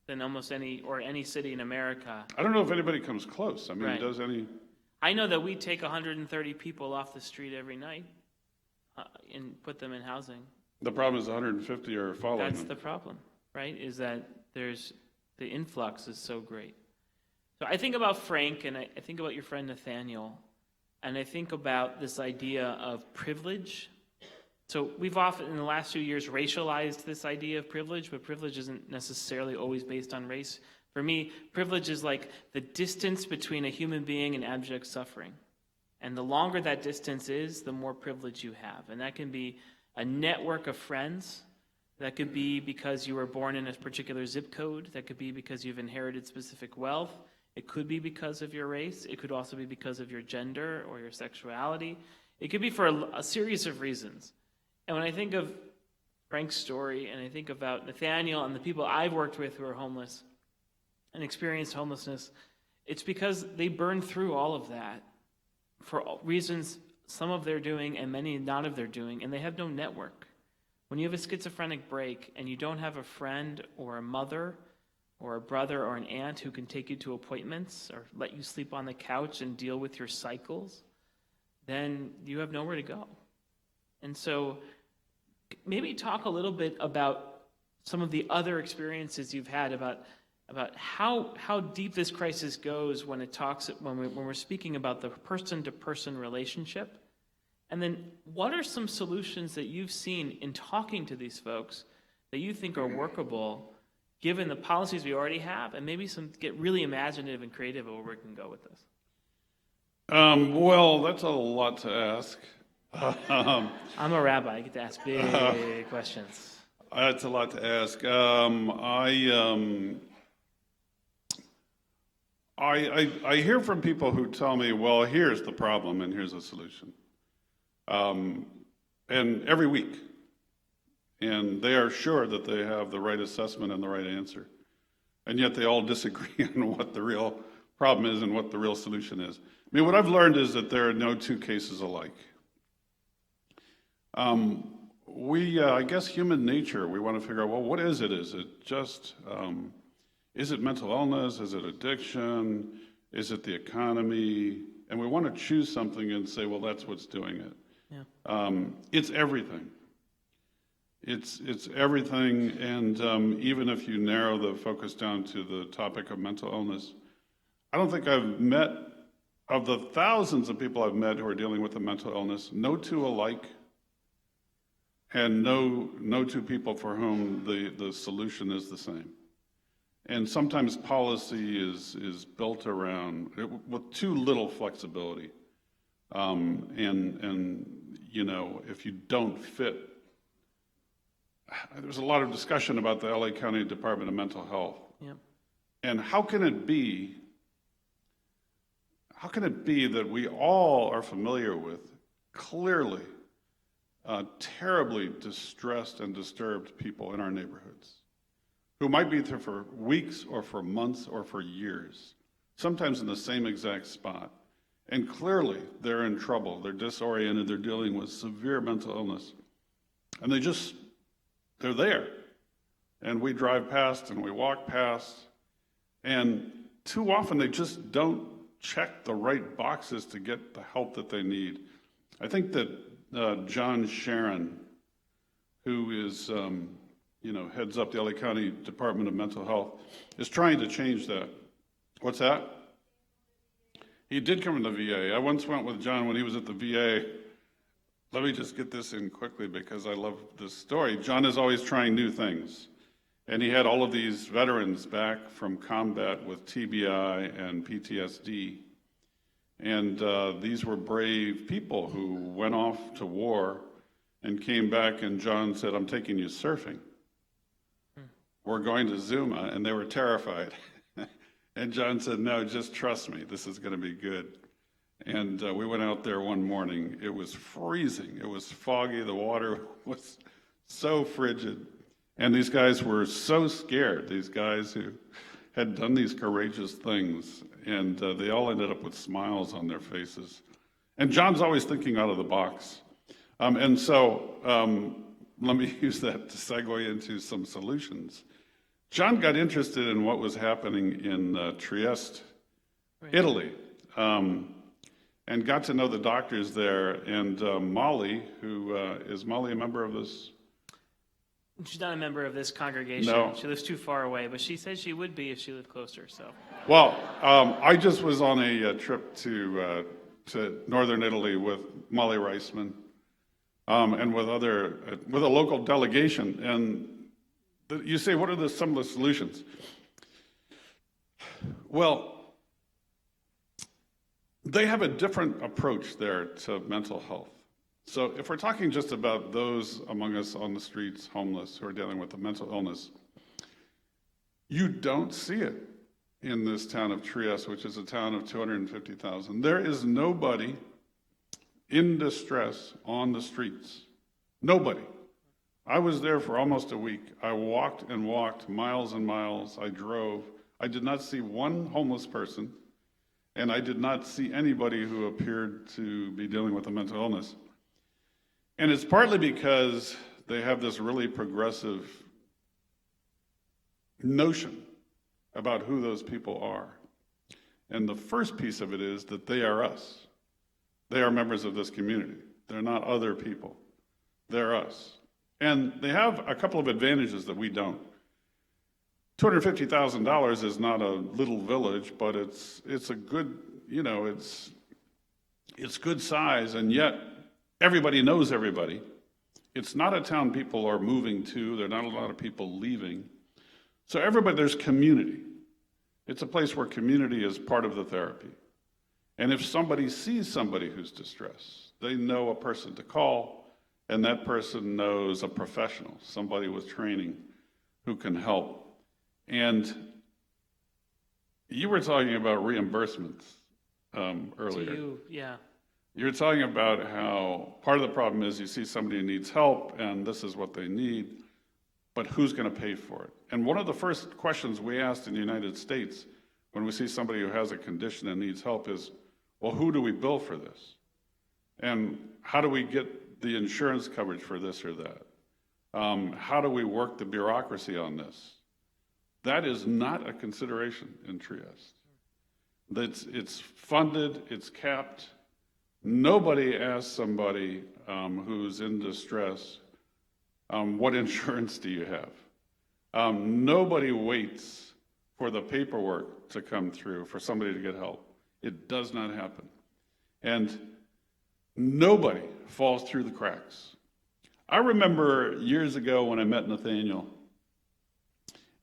than almost any city in America. I don't know if anybody comes close. I mean, Right. does any? I know that we take 130 people off the street every night and put them in housing. The problem is 150 are following That's them. the problem, right? Is that the influx is so great. So I think about Frank, and I think about your friend Nathaniel, and I think about this idea of privilege. So we've often, in the last few years, racialized this idea of privilege, but privilege isn't necessarily always based on race. For me, privilege is like the distance between a human being and abject suffering. And the longer that distance is, the more privilege you have. And that can be a network of friends. That could be because you were born in a particular zip code. That could be because you've inherited specific wealth. It could be because of your race. It could also be because of your gender or your sexuality. It could be for a series of reasons. And when I think of Frank's story, and I think about Nathaniel and the people I've worked with who are homeless and experienced homelessness, it's because they burned through all of that for reasons some of their doing and many not of their doing, and they have no network. When you have a schizophrenic break and you don't have a friend or a mother or a brother or an aunt who can take you to appointments or let you sleep on the couch and deal with your cycles, then you have nowhere to go. And so maybe talk a little bit about some of the other experiences you've had about how deep this crisis goes when we're speaking about the person-to-person relationship. And then what are some solutions that you've seen in talking to these folks that you think are workable given the policies we already have, and maybe get really imaginative and creative about where we can go with this? Well, that's a lot to ask. I'm a rabbi. I get to ask big questions. That's a lot to ask. I hear from people who tell me, well, here's the problem and here's a solution. And every week. And they are sure that they have the right assessment and the right answer. And yet they all disagree on what the real problem is and what the real solution is. I mean, what I've learned is that there are no two cases alike. I guess human nature, we want to figure out, well, what is it? Is it just, is it mental illness? Is it addiction? Is it the economy? And we want to choose something and say, well, that's what's doing it. Yeah. It's everything. It's everything, and even if you narrow the focus down to the topic of mental illness, I don't think I've met, of the thousands of people I've met who are dealing with a mental illness, no two alike, and no two people for whom the solution is the same. And sometimes policy is built around with too little flexibility. And you know, if you don't fit, there's a lot of discussion about the LA County Department of Mental Health. Yep. And how can it be that we all are familiar with, clearly, terribly distressed and disturbed people in our neighborhoods who might be there for weeks or for months or for years, sometimes in the same exact spot. And clearly they're in trouble, they're disoriented, they're dealing with severe mental illness. And they're there. And we drive past and we walk past, and too often they just don't check the right boxes to get the help that they need. I think that John Sharon who is, heads up the LA County Department of Mental Health, is trying to change that. What's that? He did come from the VA. I once went with John when he was at the VA. Let me just get this in quickly because I love this story. John is always trying new things. And he had all of these veterans back from combat with TBI and PTSD. And these were brave people who went off to war and came back, and John said, I'm taking you surfing. We're going to Zuma, and they were terrified. And John said, no, just trust me, this is going to be good. And we went out there one morning. It was freezing. It was foggy. The water was so frigid. And these guys were so scared, these guys who had done these courageous things, and they all ended up with smiles on their faces. And John's always thinking out of the box. And so let me use that to segue into some solutions. John got interested in what was happening in Trieste, Italy, and got to know the doctors there. And Molly, who is Molly a member of this? She's not a member of this congregation. No. She lives too far away, but she said she would be if she lived closer. So. Well, I just was on a trip to northern Italy with Molly Reisman and with a local delegation. And you say, what are some of the solutions? Well, they have a different approach there to mental health. So if we're talking just about those among us on the streets, homeless, who are dealing with a mental illness, you don't see it in this town of Trieste, which is a town of 250,000. There is nobody in distress on the streets. Nobody. I was there for almost a week. I walked and walked miles and miles. I drove. I did not see one homeless person, and I did not see anybody who appeared to be dealing with a mental illness. And it's partly because they have this really progressive notion about who those people are. And the first piece of it is that they are us. They are members of this community. They're not other people. They're us. And they have a couple of advantages that we don't. $250,000 is not a little village, but it's a good, it's good size, and yet everybody knows everybody. It's not a town people are moving to. There are not a lot of people leaving. So there's community. It's a place where community is part of the therapy. And if somebody sees somebody who's distressed, they know a person to call, and that person knows a professional, somebody with training who can help. And you were talking about reimbursements earlier. To you, yeah. You're talking about how part of the problem is you see somebody who needs help and this is what they need, but who's going to pay for it? And one of the first questions we asked in the United States when we see somebody who has a condition and needs help is, well, who do we bill for this? And how do we get the insurance coverage for this or that? How do we work the bureaucracy on this? That is not a consideration in Trieste. It's funded, it's capped. Nobody asks somebody who's in distress, what insurance do you have? Nobody waits for the paperwork to come through for somebody to get help. It does not happen. And nobody falls through the cracks. I remember years ago when I met Nathaniel,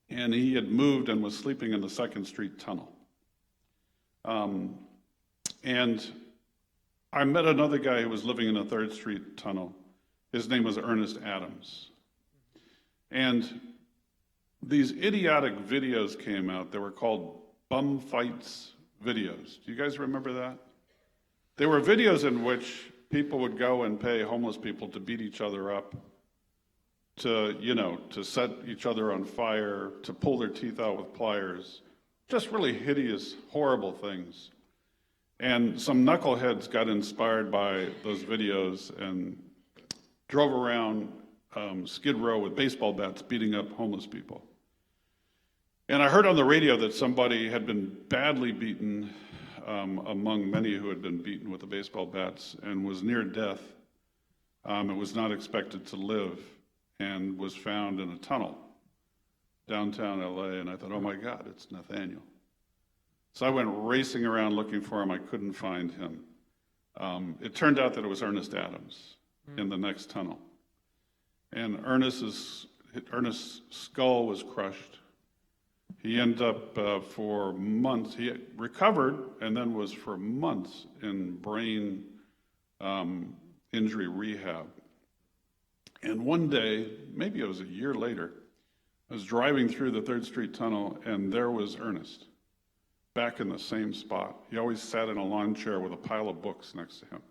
and he had moved and was sleeping in the 2nd Street tunnel. And I met another guy who was living in the 3rd Street tunnel. His name was Ernest Adams. And these idiotic videos came out. They were called bum fights videos. Do you guys remember that? They were videos in which people would go and pay homeless people to beat each other up, to set each other on fire, to pull their teeth out with pliers. Just really hideous, horrible things. And some knuckleheads got inspired by those videos and drove around Skid Row with baseball bats beating up homeless people. And I heard on the radio that somebody had been badly beaten, among many who had been beaten with the baseball bats, and was near death. It was not expected to live. and was found in a tunnel downtown LA, and I thought, oh my God, it's Nathaniel. So I went racing around looking for him. I couldn't find him. It turned out that it was Ernest Adams in the next tunnel. And Ernest's skull was crushed. He ended up for months, he recovered and then was for months in brain injury rehab. And one day, maybe it was a year later, I was driving through the 3rd Street Tunnel, and there was Ernest, back in the same spot. He always sat in a lawn chair with a pile of books next to him.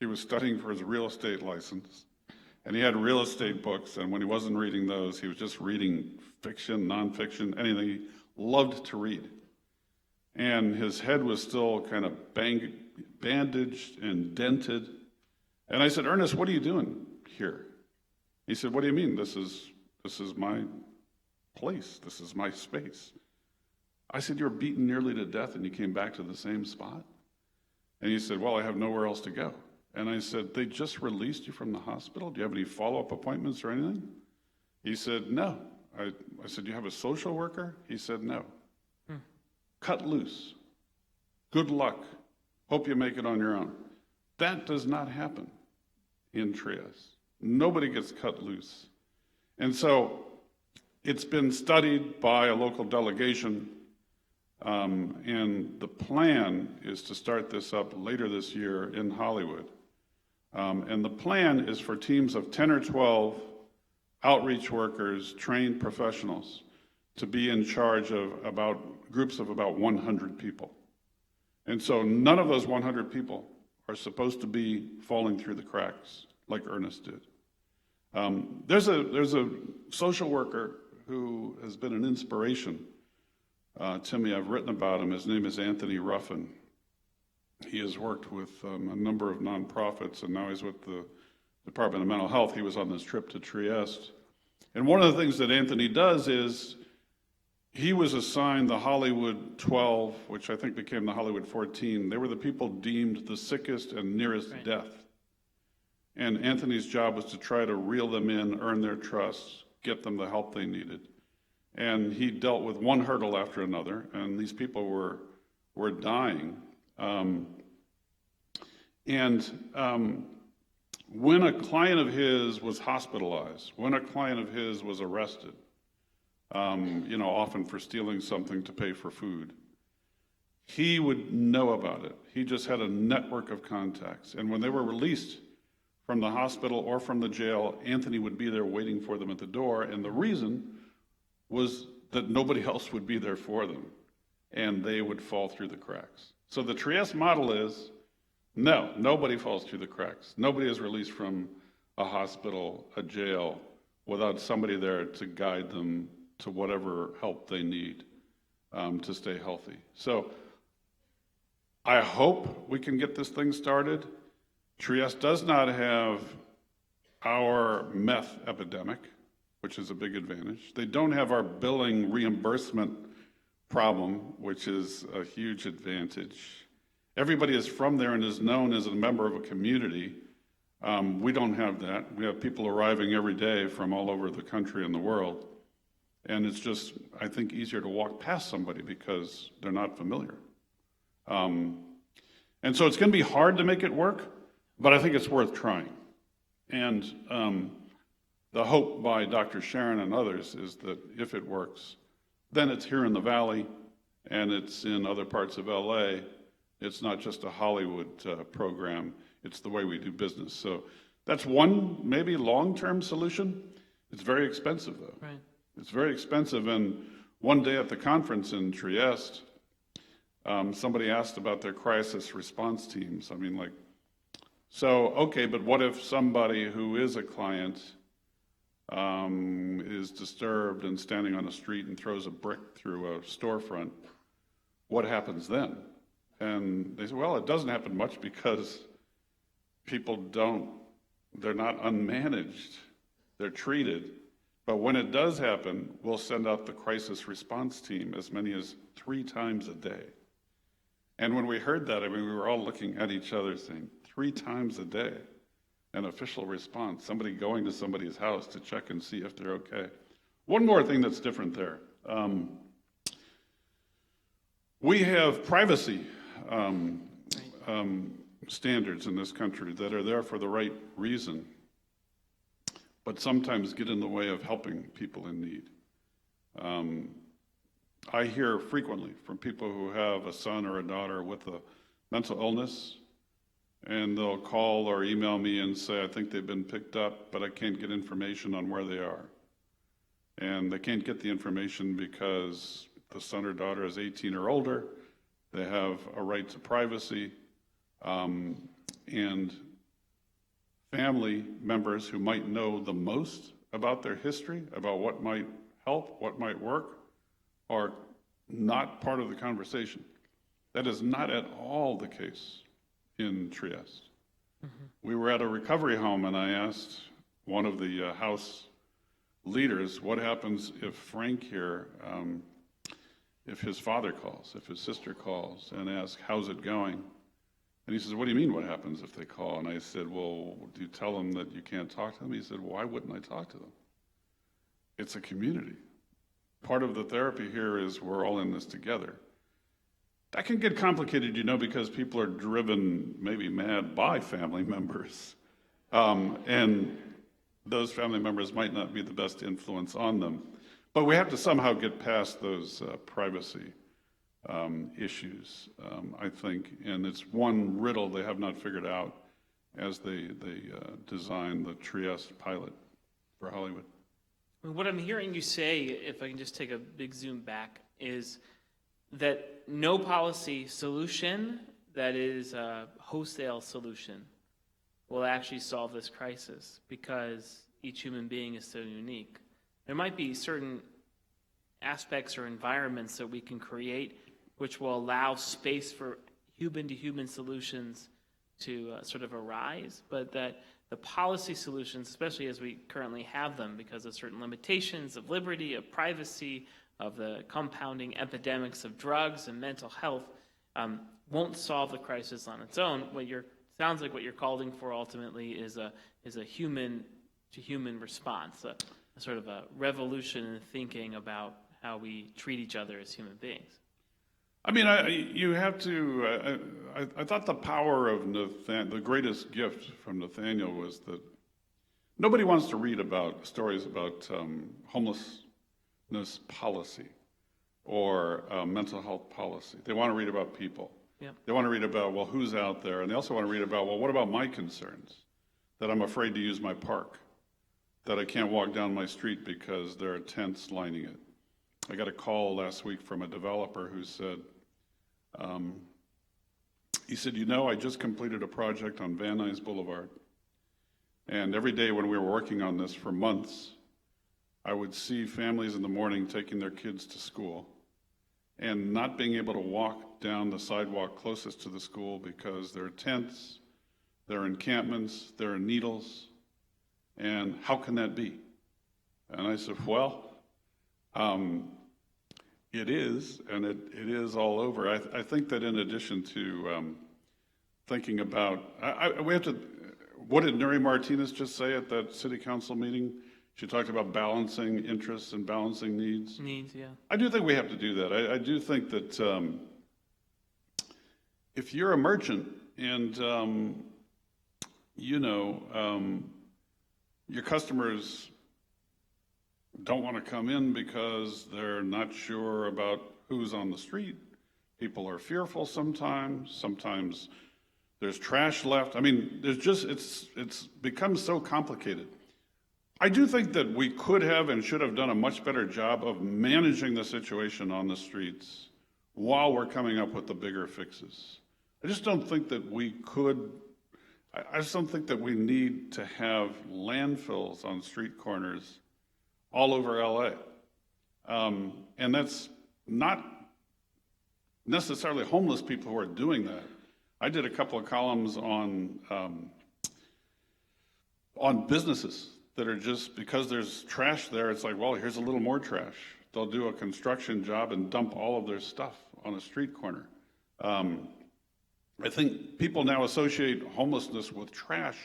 He was studying for his real estate license, and he had real estate books, and when he wasn't reading those, he was just reading fiction, nonfiction, anything. He loved to read. And his head was still kind of bandaged and dented. And I said, Ernest, what are you doing here? He said, what do you mean? This is my place. This is my space. I said, you were beaten nearly to death and you came back to the same spot? And he said, well, I have nowhere else to go. And I said, they just released you from the hospital? Do you have any follow-up appointments or anything? He said, no. I said, do you have a social worker? He said, no. Cut loose. Good luck. Hope you make it on your own. That does not happen in Trieste. Nobody gets cut loose. And so it's been studied by a local delegation, and the plan is to start this up later this year in Hollywood. And the plan is for teams of 10 or 12 outreach workers, trained professionals, to be in charge of groups of about 100 people. And so none of those 100 people are supposed to be falling through the cracks like Ernest did. There's a social worker who has been an inspiration to me. I've written about him. His name is Anthony Ruffin. He has worked with a number of nonprofits, and now he's with the Department of Mental Health. He was on this trip to Trieste. And one of the things that Anthony does is he was assigned the Hollywood 12, which I think became the Hollywood 14. They were the people deemed the sickest and nearest death. And Anthony's job was to try to reel them in, earn their trust, get them the help they needed. And he dealt with one hurdle after another, and these people were dying. When a client of his was hospitalized, when a client of his was arrested, often for stealing something to pay for food, he would know about it. He just had a network of contacts. And when they were released from the hospital or from the jail, Anthony would be there waiting for them at the door. And the reason was that nobody else would be there for them, and they would fall through the cracks. So the Trieste model is, no, nobody falls through the cracks. Nobody is released from a hospital, a jail, without somebody there to guide them to whatever help they need to stay healthy. So I hope we can get this thing started. Trieste does not have our meth epidemic, which is a big advantage. They don't have our billing reimbursement problem, which is a huge advantage. Everybody is from there and is known as a member of a community. We don't have that. We have people arriving every day from all over the country and the world. And it's just, I think, easier to walk past somebody because they're not familiar. And so it's going to be hard to make it work, but I think it's worth trying. And the hope by Dr. Sharon and others is that if it works, then it's here in the Valley and it's in other parts of LA. It's not just a Hollywood program. It's the way we do business. So that's one maybe long-term solution. It's very expensive, though. Right. It's very expensive. And one day at the conference in Trieste, somebody asked about their crisis response teams. I mean, okay, but what if somebody who is a client is disturbed and standing on a street and throws a brick through a storefront? What happens then? And they said, well, it doesn't happen much because people they're not unmanaged, they're treated. But when it does happen, we'll send out the crisis response team as many as 3 times a day. And when we heard that, we were all looking at each other saying, 3 times a day? an official response, somebody going to somebody's house to check and see if they're okay. One more thing that's different there. We have privacy standards in this country that are there for the right reason, but sometimes get in the way of helping people in need. I hear frequently from people who have a son or a daughter with a mental illness, and they'll call or email me and say, I think they've been picked up, but I can't get information on where they are. And they can't get the information because the son or daughter is 18 or older, they have a right to privacy, and family members who might know the most about their history, about what might help, what might work, are not part of the conversation. That is not at all the case in Trieste. We were at a recovery home, and I asked one of the house leaders, what happens if Frank here, if his father calls, if his sister calls and asks, how's it going? And he says, what do you mean what happens if they call? And I said, well, do you tell them that you can't talk to them? He said, why wouldn't I talk to them? It's a community. Part of the therapy here is we're all in this together. That can get complicated, because people are driven maybe mad by family members. And those family members might not be the best influence on them. But we have to somehow get past those privacy issues, I think. And it's one riddle they have not figured out as they design the Trieste pilot for Hollywood. What I'm hearing you say, if I can just take a big zoom back, is that no policy solution that is a wholesale solution will actually solve this crisis, because each human being is so unique. There might be certain aspects or environments that we can create which will allow space for human-to-human solutions to sort of arise, but that the policy solutions, especially as we currently have them because of certain limitations of liberty, of privacy, of the compounding epidemics of drugs and mental health, won't solve the crisis on its own. Sounds like what you're calling for ultimately is a human-to-human response, a sort of a revolution in thinking about how we treat each other as human beings. I mean, you have to, I thought the power of the greatest gift from Nathaniel was that nobody wants to read about stories about homelessness policy or mental health policy. They want to read about people. Yep. They want to read about, well, who's out there? And they also want to read about, well, what about my concerns? That I'm afraid to use my park, that I can't walk down my street because there are tents lining it. I got a call last week from a developer who said, I just completed a project on Van Nuys Boulevard. And every day when we were working on this for months, I would see families in the morning taking their kids to school and not being able to walk down the sidewalk closest to the school because there are tents, there are encampments, there are needles, and how can that be? And I said, well, it is, and it is all over. I think that in addition to thinking about, we have to, what did Nuri Martinez just say at that city council meeting? She talked about balancing interests and balancing needs. Needs, yeah. I do think we have to do that. I do think that if you're a merchant and, your customers don't want to come in because they're not sure about who's on the street. People are fearful sometimes. Sometimes there's trash left. I mean, it's become so complicated. I do think that we could have and should have done a much better job of managing the situation on the streets while we're coming up with the bigger fixes. I just don't think that we could, I just don't think that we need to have landfills on street corners all over LA. And that's not necessarily homeless people who are doing that. I did a couple of columns on businesses that are just, because there's trash there, it's like, well, here's a little more trash. They'll do a construction job and dump all of their stuff on a street corner. I think people now associate homelessness with trash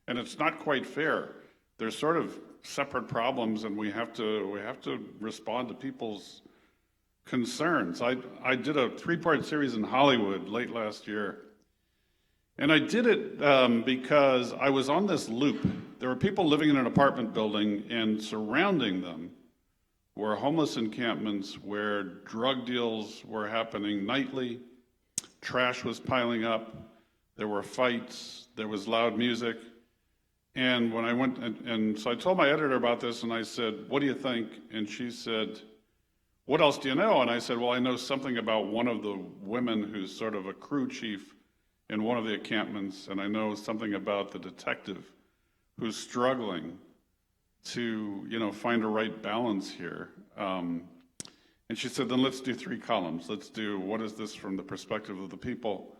And it's not quite fair. They're sort of separate problems, and we have to respond to people's concerns. I did a 3-part series in Hollywood late last year, and I did it because I was on this loop. There were people living in an apartment building, and surrounding them were homeless encampments where drug deals were happening nightly, trash was piling up, there were fights, there was loud music. And when I went, and so I told my editor about this, and I said, what do you think? And she said, what else do you know? And I said, well, I know something about one of the women who's sort of a crew chief in one of the encampments, and I know something about the detective who's struggling to, find a right balance here. And she said, then let's do 3 columns. Let's do, what is this from the perspective of the people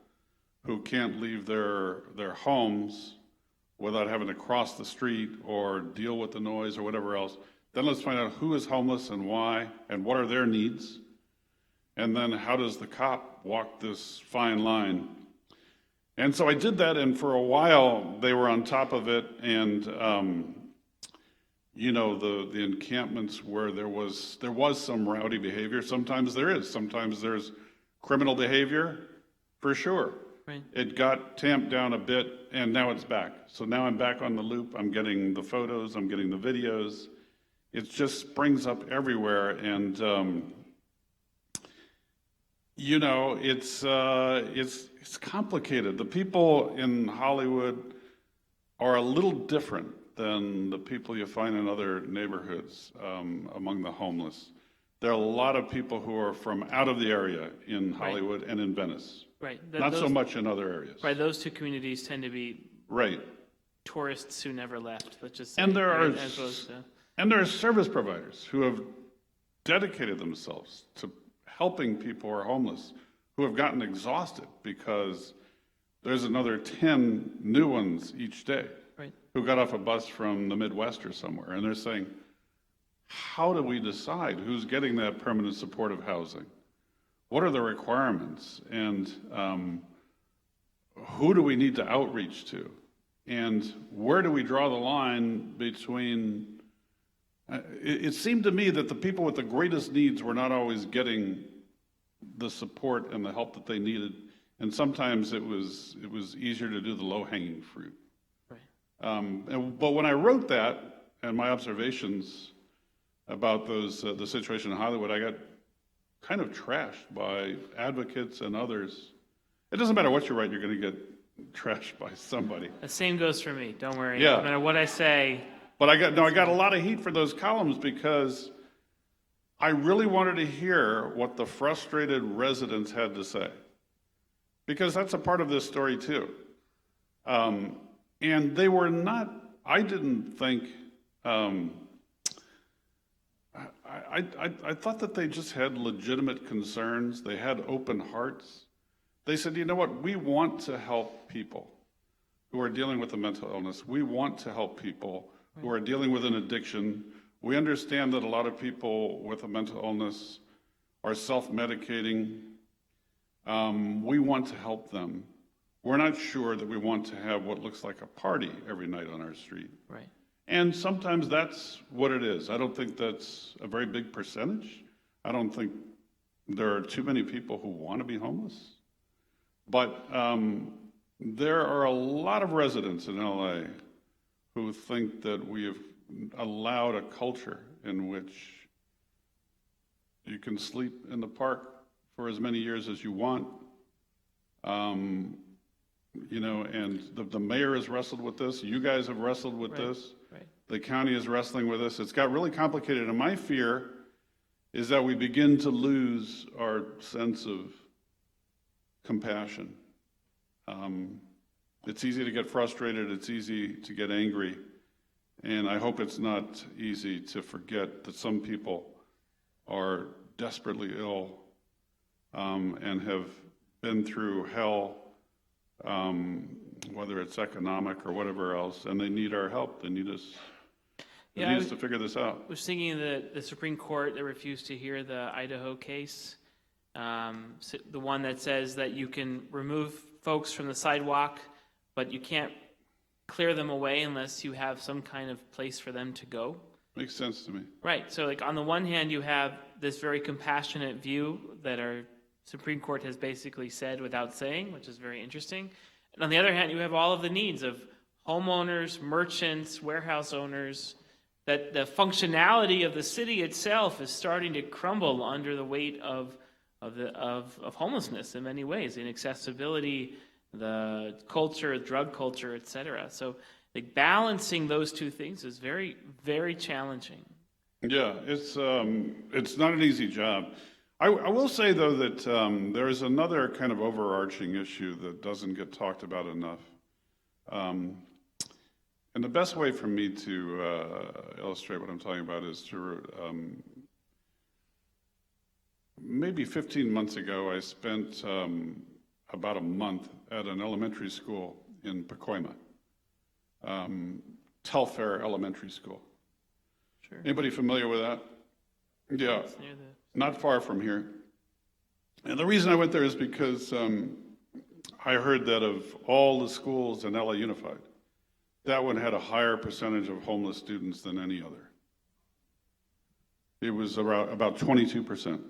who can't leave their homes without having to cross the street or deal with the noise or whatever else. Then let's find out who is homeless and why, and what are their needs. And then how does the cop walk this fine line? And so I did that, and for a while they were on top of it, and the encampments where there was some rowdy behavior. Sometimes there is. Sometimes there's criminal behavior, for sure. Right. It got tamped down a bit, and now it's back. So now I'm back on the loop. I'm getting the photos. I'm getting the videos. It just springs up everywhere, and it's complicated. The people in Hollywood are a little different than the people you find in other neighborhoods among the homeless. There are a lot of people who are from out of the area in Hollywood and in Venice. Right. Not so much in other areas. Right. Those 2 communities tend to be tourists who never left. Let's just say. And there are as opposed to... And there are service providers who have dedicated themselves to helping people who are homeless, who have gotten exhausted because there's another 10 new ones each day who got off a bus from the Midwest or somewhere. And they're saying, how do we decide who's getting that permanent supportive housing? What are the requirements? And who do we need to outreach to? And where do we draw the line between... It seemed to me that the people with the greatest needs were not always getting the support and the help that they needed, and sometimes it was easier to do the low-hanging fruit. Right. But when I wrote that and my observations about the situation in Hollywood, I got kind of trashed by advocates and others. It doesn't matter what you write, you're going to get trashed by somebody. The same goes for me. Don't worry. Yeah. No matter what I say. But I got a lot of heat for those columns because I really wanted to hear what the frustrated residents had to say, because that's a part of this story too. And they were not, I didn't think, I thought that they just had legitimate concerns. They had open hearts. They said, you know what, we want to help people who are dealing with a mental illness. We want to help people who are dealing with an addiction. We understand that a lot of people with a mental illness are self-medicating. We want to help them. We're not sure that we want to have what looks like a party every night on our street. Right. And sometimes that's what it is. I don't think that's a very big percentage. I don't think there are too many people who want to be homeless. But there are a lot of residents in LA who think that we have allowed a culture in which you can sleep in the park for as many years as you want. And the mayor has wrestled with this. You guys have wrestled with this. Right. The county is wrestling with this. It's got really complicated. And my fear is that we begin to lose our sense of compassion. It's easy to get frustrated. It's easy to get angry. And I hope it's not easy to forget that some people are desperately ill and have been through hell, whether it's economic or whatever else, and they need our help. They need us. They need us to figure this out. I was thinking of the Supreme Court that refused to hear the Idaho case, the one that says that you can remove folks from the sidewalk, but you can't clear them away unless you have some kind of place for them to go. Makes sense to me. Right. So, like, on the one hand, you have this very compassionate view that our Supreme Court has basically said without saying, which is very interesting. And on the other hand, you have all of the needs of homeowners, merchants, warehouse owners, that the functionality of the city itself is starting to crumble under the weight of homelessness in many ways, inaccessibility, the culture, drug culture, etc. So, like, balancing those two things is very, very challenging. Yeah, it's not an easy job. I will say, though, that there is another kind of overarching issue that doesn't get talked about enough. And the best way for me to illustrate what I'm talking about is to maybe 15 months ago, I spent about a month at an elementary school in Pacoima, Telfair Elementary School. Sure. Anybody familiar with that? Yeah, It's near the... not far from here. And the reason I went there is because I heard that of all the schools in LA Unified, that one had a higher percentage of homeless students than any other. It was about 22%.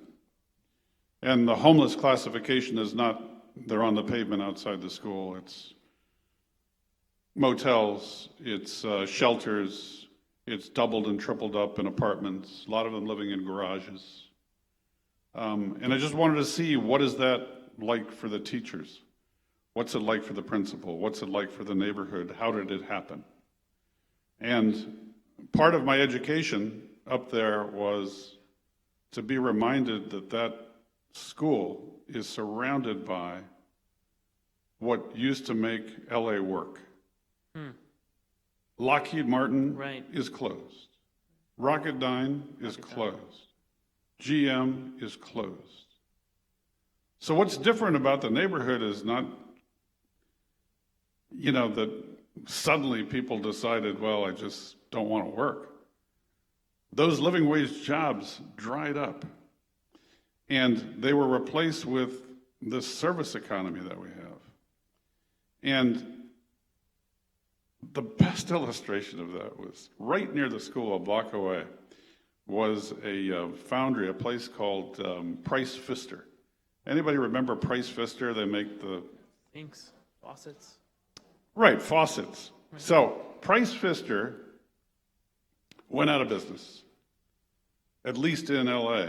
And the homeless classification is not, they're on the pavement outside the school. It's motels, it's shelters, it's doubled and tripled up in apartments, a lot of them living in garages. And I just wanted to see, what is that like for the teachers? What's it like for the principal? What's it like for the neighborhood? How did it happen? And part of my education up there was to be reminded that that school is surrounded by what used to make LA work. Lockheed Martin Right. is closed. Rocketdyne is closed. GM is closed. So what's different about the neighborhood is not, that suddenly people decided, well, I just don't want to work. Those living wage jobs dried up, and they were replaced with this service economy that we have. And the best illustration of that was right near the school, a block away, was a foundry, a place called Price Pfister. Anybody remember Price Pfister? They make the... Sinks, faucets. Right, faucets. So Price Pfister went out of business. At least in LA,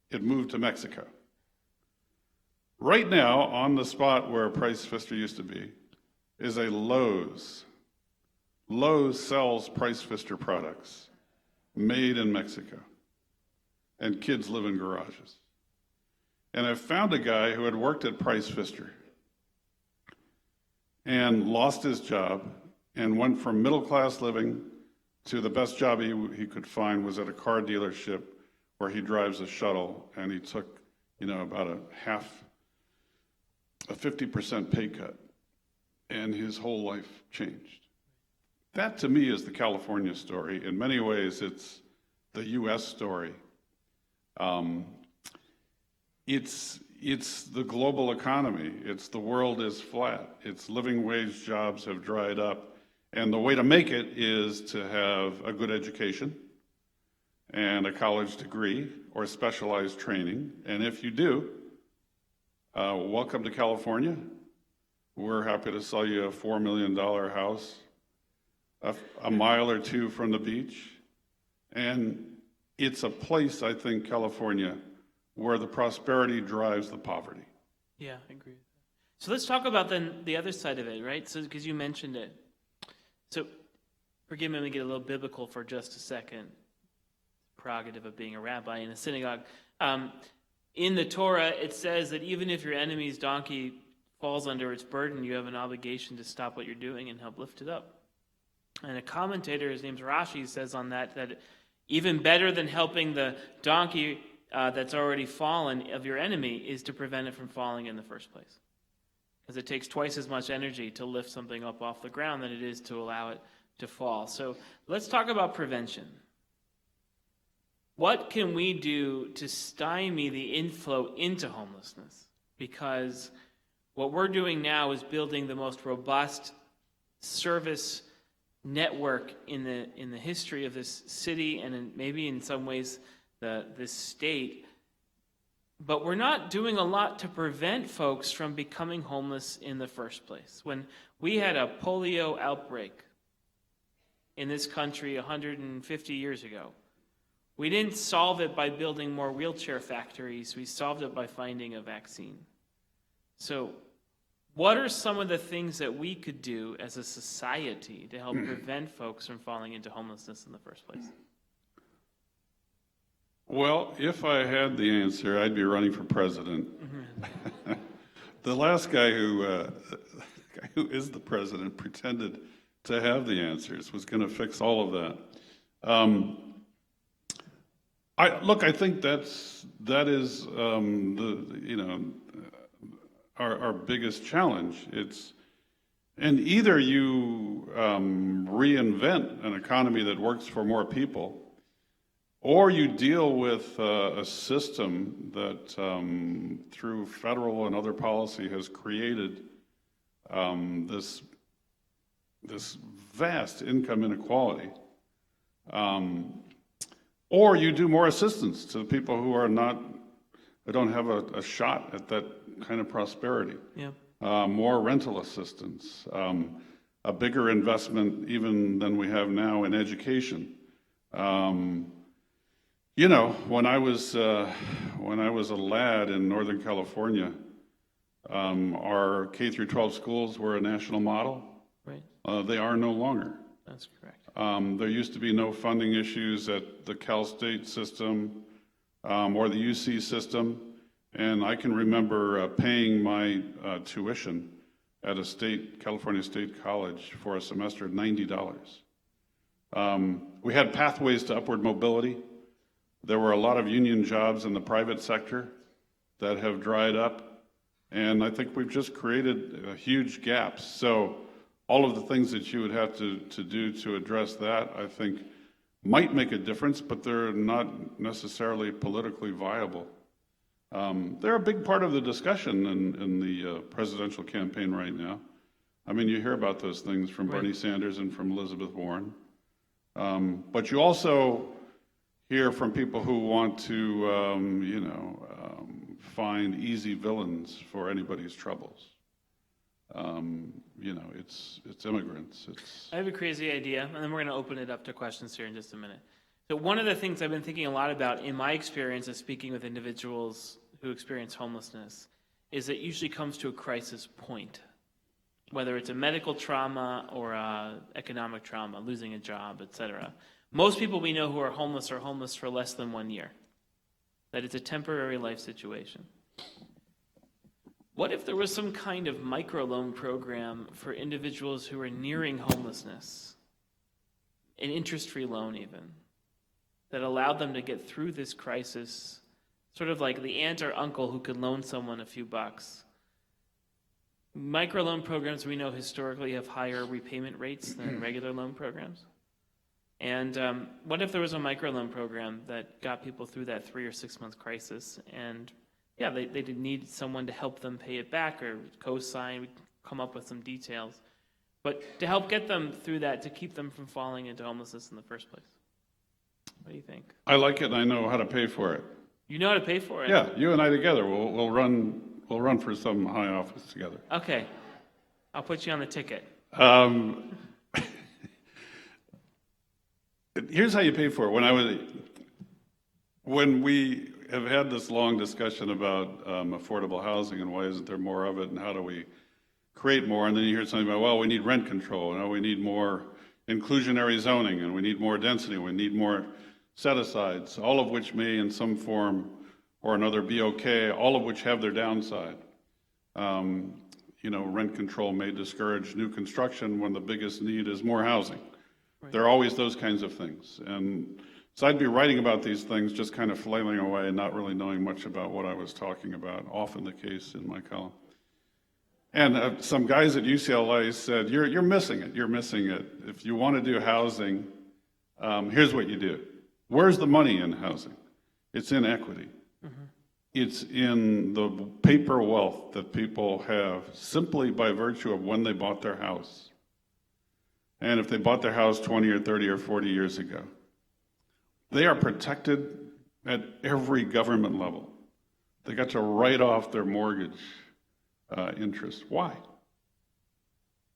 it moved to Mexico. Right now, on the spot where Price Pfister used to be, is a Lowe's. Lowe's sells Price Pfister products made in Mexico, and kids live in garages. And I found a guy who had worked at Price Pfister and lost his job and went from middle-class living to the best job he could find was at a car dealership where he drives a shuttle, and he took, about a 50% pay cut, and his whole life changed. That, to me, is the California story. In many ways, it's the U.S. story. It's the global economy. It's the world is flat. It's living wage jobs have dried up. And the way to make it is to have a good education and a college degree or specialized training. And if you do, welcome to California. We're happy to sell you a $4 million house a mile or two from the beach. And it's a place, I think, California, where the prosperity drives the poverty. Yeah, I agree. So let's talk about then the other side of it, right? So, because you mentioned it. So, forgive me, let me get a little biblical for just a second. Prerogative of being a rabbi in a synagogue. In the Torah, it says that even if your enemy's donkey falls under its burden, you have an obligation to stop what you're doing and help lift it up. And a commentator, his name's Rashi, says on that even better than helping the donkey that's already fallen of your enemy is to prevent it from falling in the first place. Because it takes twice as much energy to lift something up off the ground than it is to allow it to fall. So let's talk about prevention. What can we do to stymie the inflow into homelessness? Because what we're doing now is building the most robust service network in the history of this city and maybe in some ways this state. But we're not doing a lot to prevent folks from becoming homeless in the first place. When we had a polio outbreak in this country 150 years ago, we didn't solve it by building more wheelchair factories. We solved it by finding a vaccine. So what are some of the things that we could do as a society to help prevent folks from falling into homelessness in the first place? Well, if I had the answer, I'd be running for president. The last guy who is the president pretended to have the answers, was going to fix all of that. I think that is our biggest challenge. And either you reinvent an economy that works for more people, or you deal with a system that, through federal and other policy, has created this vast income inequality. Or you do more assistance to the people who don't have a shot at that kind of prosperity. Yeah. More rental assistance, a bigger investment even than we have now in education. When I was a lad in Northern California, our K through 12 schools were a national model. Right. They are no longer. That's correct. There used to be no funding issues at the Cal State system or the UC system, and I can remember paying my tuition at a California State College for a semester at $90. We had pathways to upward mobility. There were a lot of union jobs in the private sector that have dried up, and I think we've just created huge gaps. So all of the things that you would have to do to address that, I think, might make a difference, but they're not necessarily politically viable. They're a big part of the discussion in the presidential campaign right now. I mean, you hear about those things from Bernie Sanders and from Elizabeth Warren. But you also hear from people who want to, find easy villains for anybody's troubles. It's immigrants. I have a crazy idea, and then we're going to open it up to questions here in just a minute. So one of the things I've been thinking a lot about in my experience of speaking with individuals who experience homelessness is it usually comes to a crisis point, whether it's a medical trauma or economic trauma, losing a job, etc. Most people we know who are homeless for less than 1 year, that it's a temporary life situation. What if there was some kind of microloan program for individuals who are nearing homelessness, an interest-free loan even, that allowed them to get through this crisis, sort of like the aunt or uncle who could loan someone a few bucks? Microloan programs we know historically have higher repayment rates than regular loan programs. And what if there was a microloan program that got people through that 3 or 6 month crisis? And yeah, they did need someone to help them pay it back or co-sign, we come up with some details. But to help get them through that, to keep them from falling into homelessness in the first place. What do you think? I like it, and I know how to pay for it. You know how to pay for it? Yeah, you and I together, we'll run for some high office together. Okay, I'll put you on the ticket. Here's how you pay for it. When we have had this long discussion about affordable housing and why isn't there more of it and how do we create more, and then you hear something about, well, we need rent control, and we need more inclusionary zoning, and we need more density, we need more set-asides, all of which may in some form or another be okay, all of which have their downside. Rent control may discourage new construction when the biggest need is more housing. Right. There are always those kinds of things. And so I'd be writing about these things just kind of flailing away and not really knowing much about what I was talking about, often the case in my column. And some guys at UCLA said, you're missing it, you're missing it. If you want to do housing, here's what you do. Where's the money in housing? It's in equity. Mm-hmm. It's in the paper wealth that people have simply by virtue of when they bought their house. and if they bought their house 20 or 30 or 40 years ago. They are protected at every government level. They got to write off their mortgage interest. Why?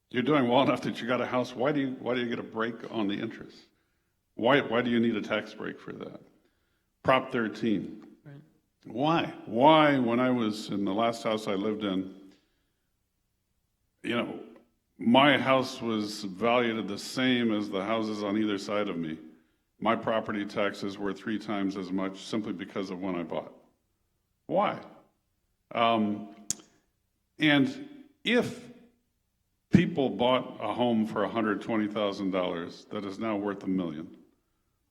You're doing well enough that you got a house. Why do you get a break on the interest? Why do you need a tax break for that? Prop 13. Right. Why, when I was in the last house I lived in, my house was valued at the same as the houses on either side of me. My property taxes were 3 times as much simply because of when I bought. Why? And if people bought a home for $120,000 that is now worth $1 million,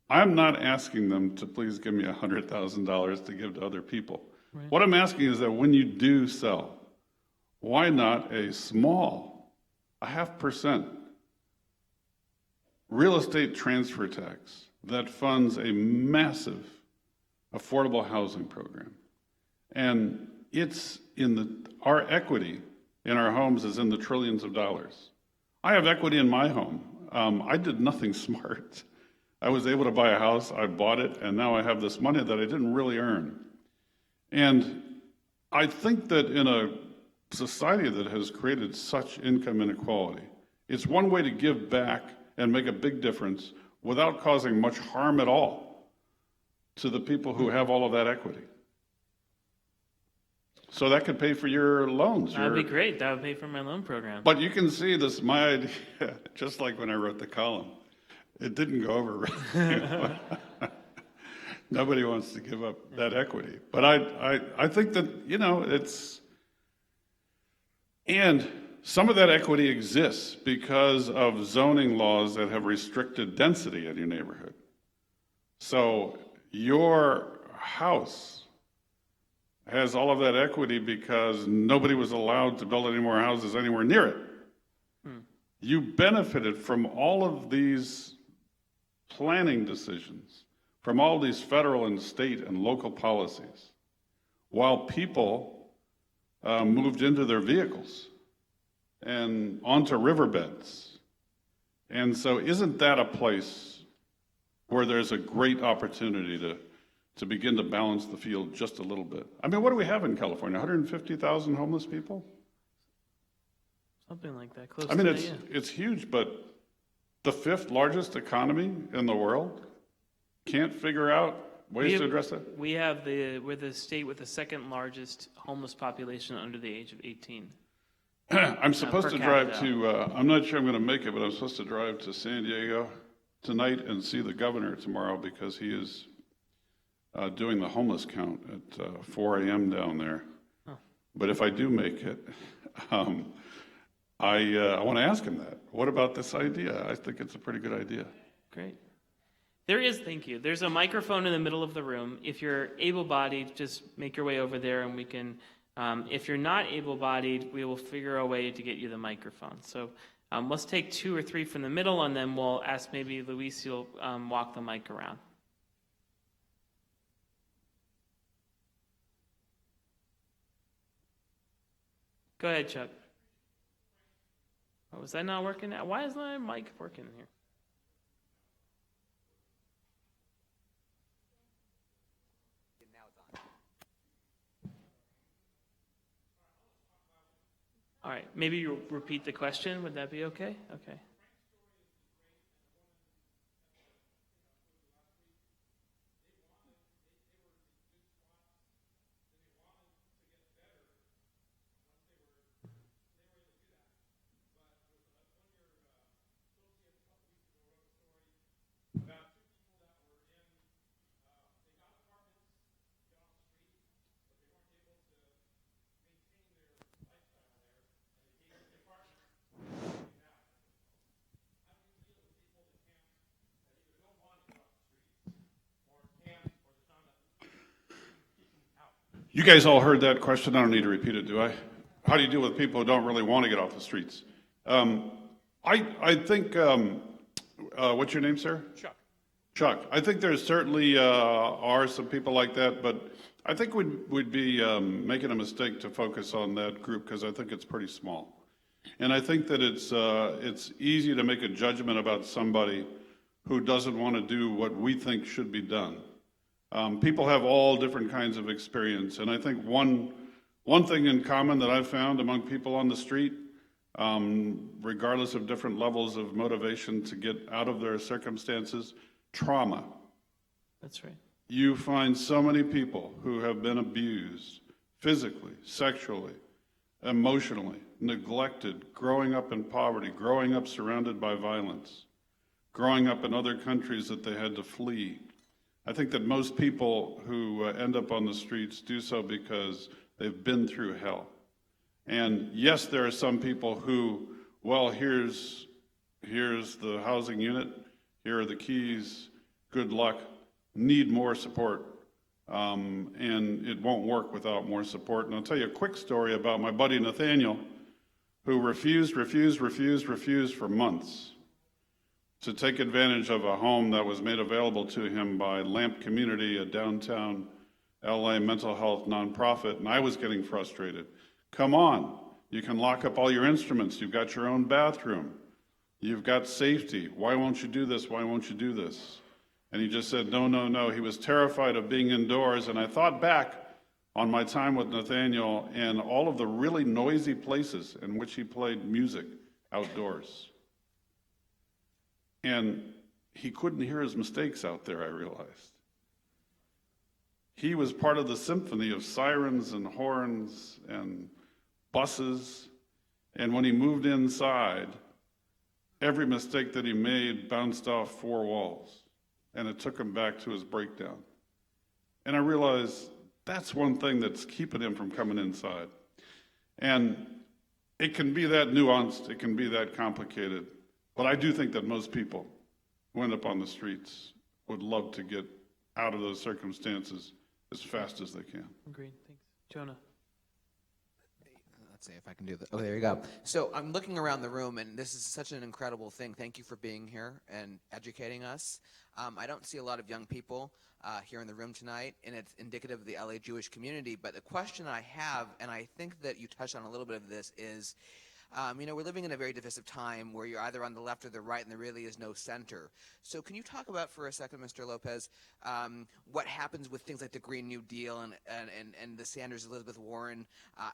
I'm not asking them to please give me $100,000 to give to other people. Right. What I'm asking is that when you do sell, why not a small, 0.5% real estate transfer tax that funds a massive affordable housing program? And it's our equity in our homes is in the trillions of dollars. I have equity in my home. I did nothing smart. I was able to buy a house, I bought it, and now I have this money that I didn't really earn. And I think that in a society that has created such income inequality, it's one way to give back and make a big difference without causing much harm at all to the people who have all of that equity. So that could pay for your loans. That would be great. That would pay for my loan program. But you can see this, my idea, just like when I wrote the column, it didn't go over really well. Nobody wants to give up that equity. But I think that, it's, and some of that equity exists because of zoning laws that have restricted density in your neighborhood. So your house has all of that equity because nobody was allowed to build any more houses anywhere near it. You benefited from all of these planning decisions, from all these federal and state and local policies, while people moved into their vehicles and onto riverbeds. And so isn't that a place where there's a great opportunity to begin to balance the field just a little bit? I mean, what do we have in California? 150,000 homeless people? Something like that. Close I mean, to that, yeah. it's huge, but the 5th largest economy in the world can't figure out ways to address that? We're the state with the 2nd largest homeless population under the age of 18. I'm supposed per to drive capita. to, I'm not sure I'm going to make it, but I'm supposed to drive to San Diego tonight and see the governor tomorrow because he is doing the homeless count at 4 a.m. down there. Huh. But if I do make it, I want to ask him that. What about this idea? I think it's a pretty good idea. Great. Thank you. There's a microphone in the middle of the room. If you're able-bodied, just make your way over there and we can, if you're not able-bodied, we will figure a way to get you the microphone. So let's take 2 or 3 from the middle and then we'll ask maybe Luis, you'll walk the mic around. Go ahead, Chuck. Oh, is that not working now? Why is my mic working here? All right, maybe you repeat the question. Would that be okay? Okay. You guys all heard that question. I don't need to repeat it, do I? How do you deal with people who don't really want to get off the streets? I think, what's your name, sir? Chuck. Chuck. I think there certainly are some people like that, but I think we'd be making a mistake to focus on that group because I think it's pretty small. And I think that it's easy to make a judgment about somebody who doesn't want to do what we think should be done. People have all different kinds of experience, and I think one thing in common that I've found among people on the street, regardless of different levels of motivation to get out of their circumstances, trauma. That's right. You find so many people who have been abused physically, sexually, emotionally, neglected, growing up in poverty, growing up surrounded by violence, growing up in other countries that they had to flee. I think that most people who end up on the streets do so because they've been through hell. And yes, there are some people who, well, here's the housing unit, here are the keys, good luck, need more support. And it won't work without more support. And I'll tell you a quick story about my buddy Nathaniel, who refused for months to take advantage of a home that was made available to him by Lamp Community, a downtown LA mental health nonprofit, and I was getting frustrated. Come on, you can lock up all your instruments, you've got your own bathroom, you've got safety, why won't you do this, why won't you do this? And he just said, no. He was terrified of being indoors, and I thought back on my time with Nathaniel and all of the really noisy places in which he played music outdoors. And he couldn't hear his mistakes out there, I realized. He was part of the symphony of sirens and horns and buses, and when he moved inside, every mistake that he made bounced off four walls, and it took him back to his breakdown. And I realized that's one thing that's keeping him from coming inside. And it can be that nuanced, it can be that complicated, but I do think that most people who end up on the streets would love to get out of those circumstances as fast as they can. Agreed. Thanks. Jonah. Let's see if I can do that. Oh, there you go. So I'm looking around the room, and this is such an incredible thing. Thank you for being here and educating us. I don't see a lot of young people here in the room tonight, and it's indicative of the LA Jewish community. But the question I have, and I think that you touched on a little bit of this, is we're living in a very divisive time where you're either on the left or the right, and there really is no center. So can you talk about for a second, Mr. Lopez, what happens with things like the Green New Deal and the Sanders-Elizabeth Warren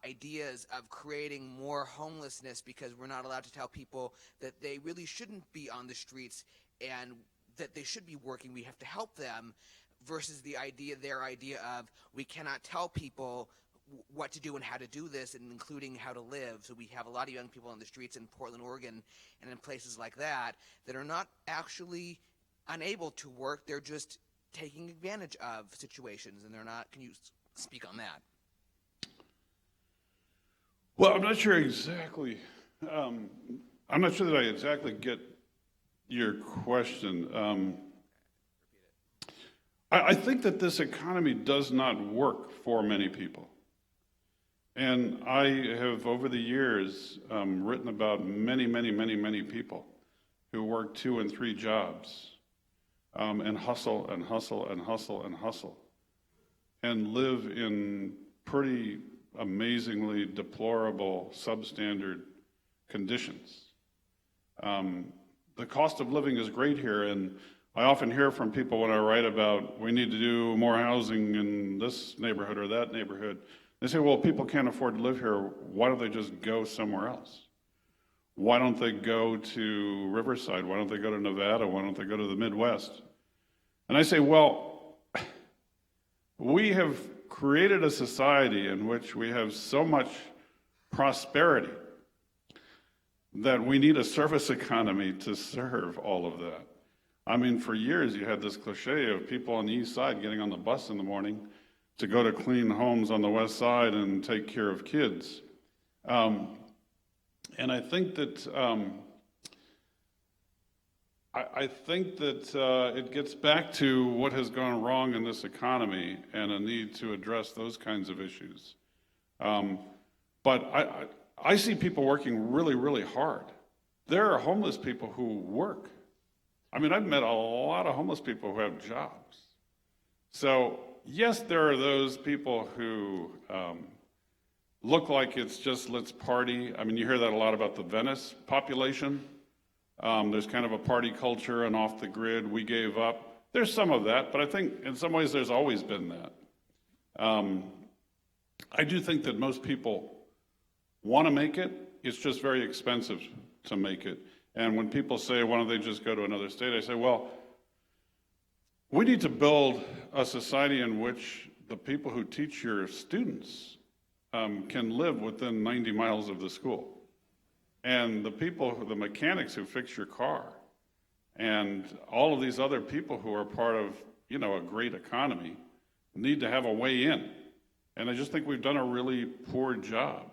ideas of creating more homelessness because we're not allowed to tell people that they really shouldn't be on the streets and that they should be working, we have to help them, versus their idea of we cannot tell people what to do and how to do this, and including how to live. So we have a lot of young people on the streets in Portland, Oregon, and in places like that are not actually unable to work. They're just taking advantage of situations, and they're not. Can you speak on that? Well, I'm not sure exactly. I'm not sure that I exactly get your question. I think that this economy does not work for many people. And I have, over the years, written about many people who work 2 and 3 jobs and hustle and live in pretty amazingly deplorable, substandard conditions. The cost of living is great here, and I often hear from people when I write about we need to do more housing in this neighborhood or that neighborhood. They say, well, people can't afford to live here. Why don't they just go somewhere else? Why don't they go to Riverside? Why don't they go to Nevada? Why don't they go to the Midwest? And I say, well, we have created a society in which we have so much prosperity that we need a service economy to serve all of that. I mean, for years you had this cliche of people on the east side getting on the bus in the morning to go to clean homes on the west side and take care of kids. And I think that it gets back to what has gone wrong in this economy and a need to address those kinds of issues. But I see people working really hard. There are homeless people who work. I mean, I've met a lot of homeless people who have jobs. So yes, there are those people who look like it's just let's party. I mean, you hear that a lot about the Venice population. There's kind of a party culture and off the grid, we gave up. There's some of that, but I think in some ways there's always been that. I do think that most people want to make it. It's just very expensive to make it. And when people say, why don't they just go to another state? I say, well, we need to build a society in which the people who teach your students can live within 90 miles of the school. And the mechanics who fix your car, and all of these other people who are part of, a great economy need to have a way in. And I just think we've done a really poor job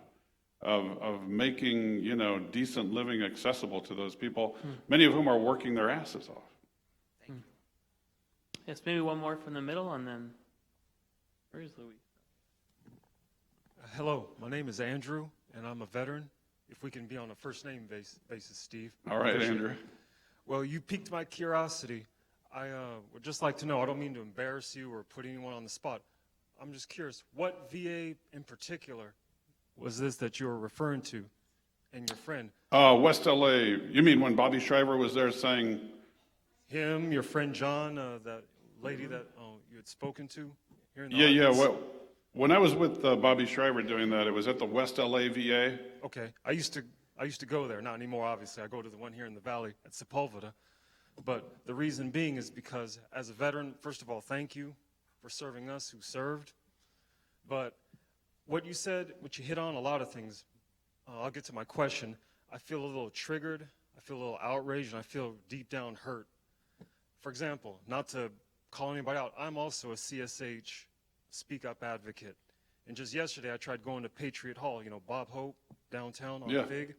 of making, decent living accessible to those people, many of whom are working their asses off. Yes, maybe one more from the middle, and then where's Louis? Hello, my name is Andrew, and I'm a veteran. If we can be on a first name basis, Steve. All right, Andrew. Well, you piqued my curiosity. I would just like to know, I don't mean to embarrass you or put anyone on the spot. I'm just curious, what VA in particular was this that you were referring to and your friend? West LA, you mean when Bobby Shriver was there saying... Him, your friend John, that lady that you had spoken to here in the Yeah, audience? well, when I was with Bobby Shriver doing that, it was at the West LA VA. Okay, I used to go there, not anymore obviously. I go to the one here in the valley at Sepulveda. But the reason being is because as a veteran, first of all, thank you for serving us who served. But what you said, what you hit on, a lot of things. I'll get to my question. I feel a little triggered, I feel a little outraged, and I feel deep down hurt. For example, not to call anybody out, I'm also a CSH Speak Up advocate. And just yesterday, I tried going to Patriot Hall, Bob Hope, downtown on Fig,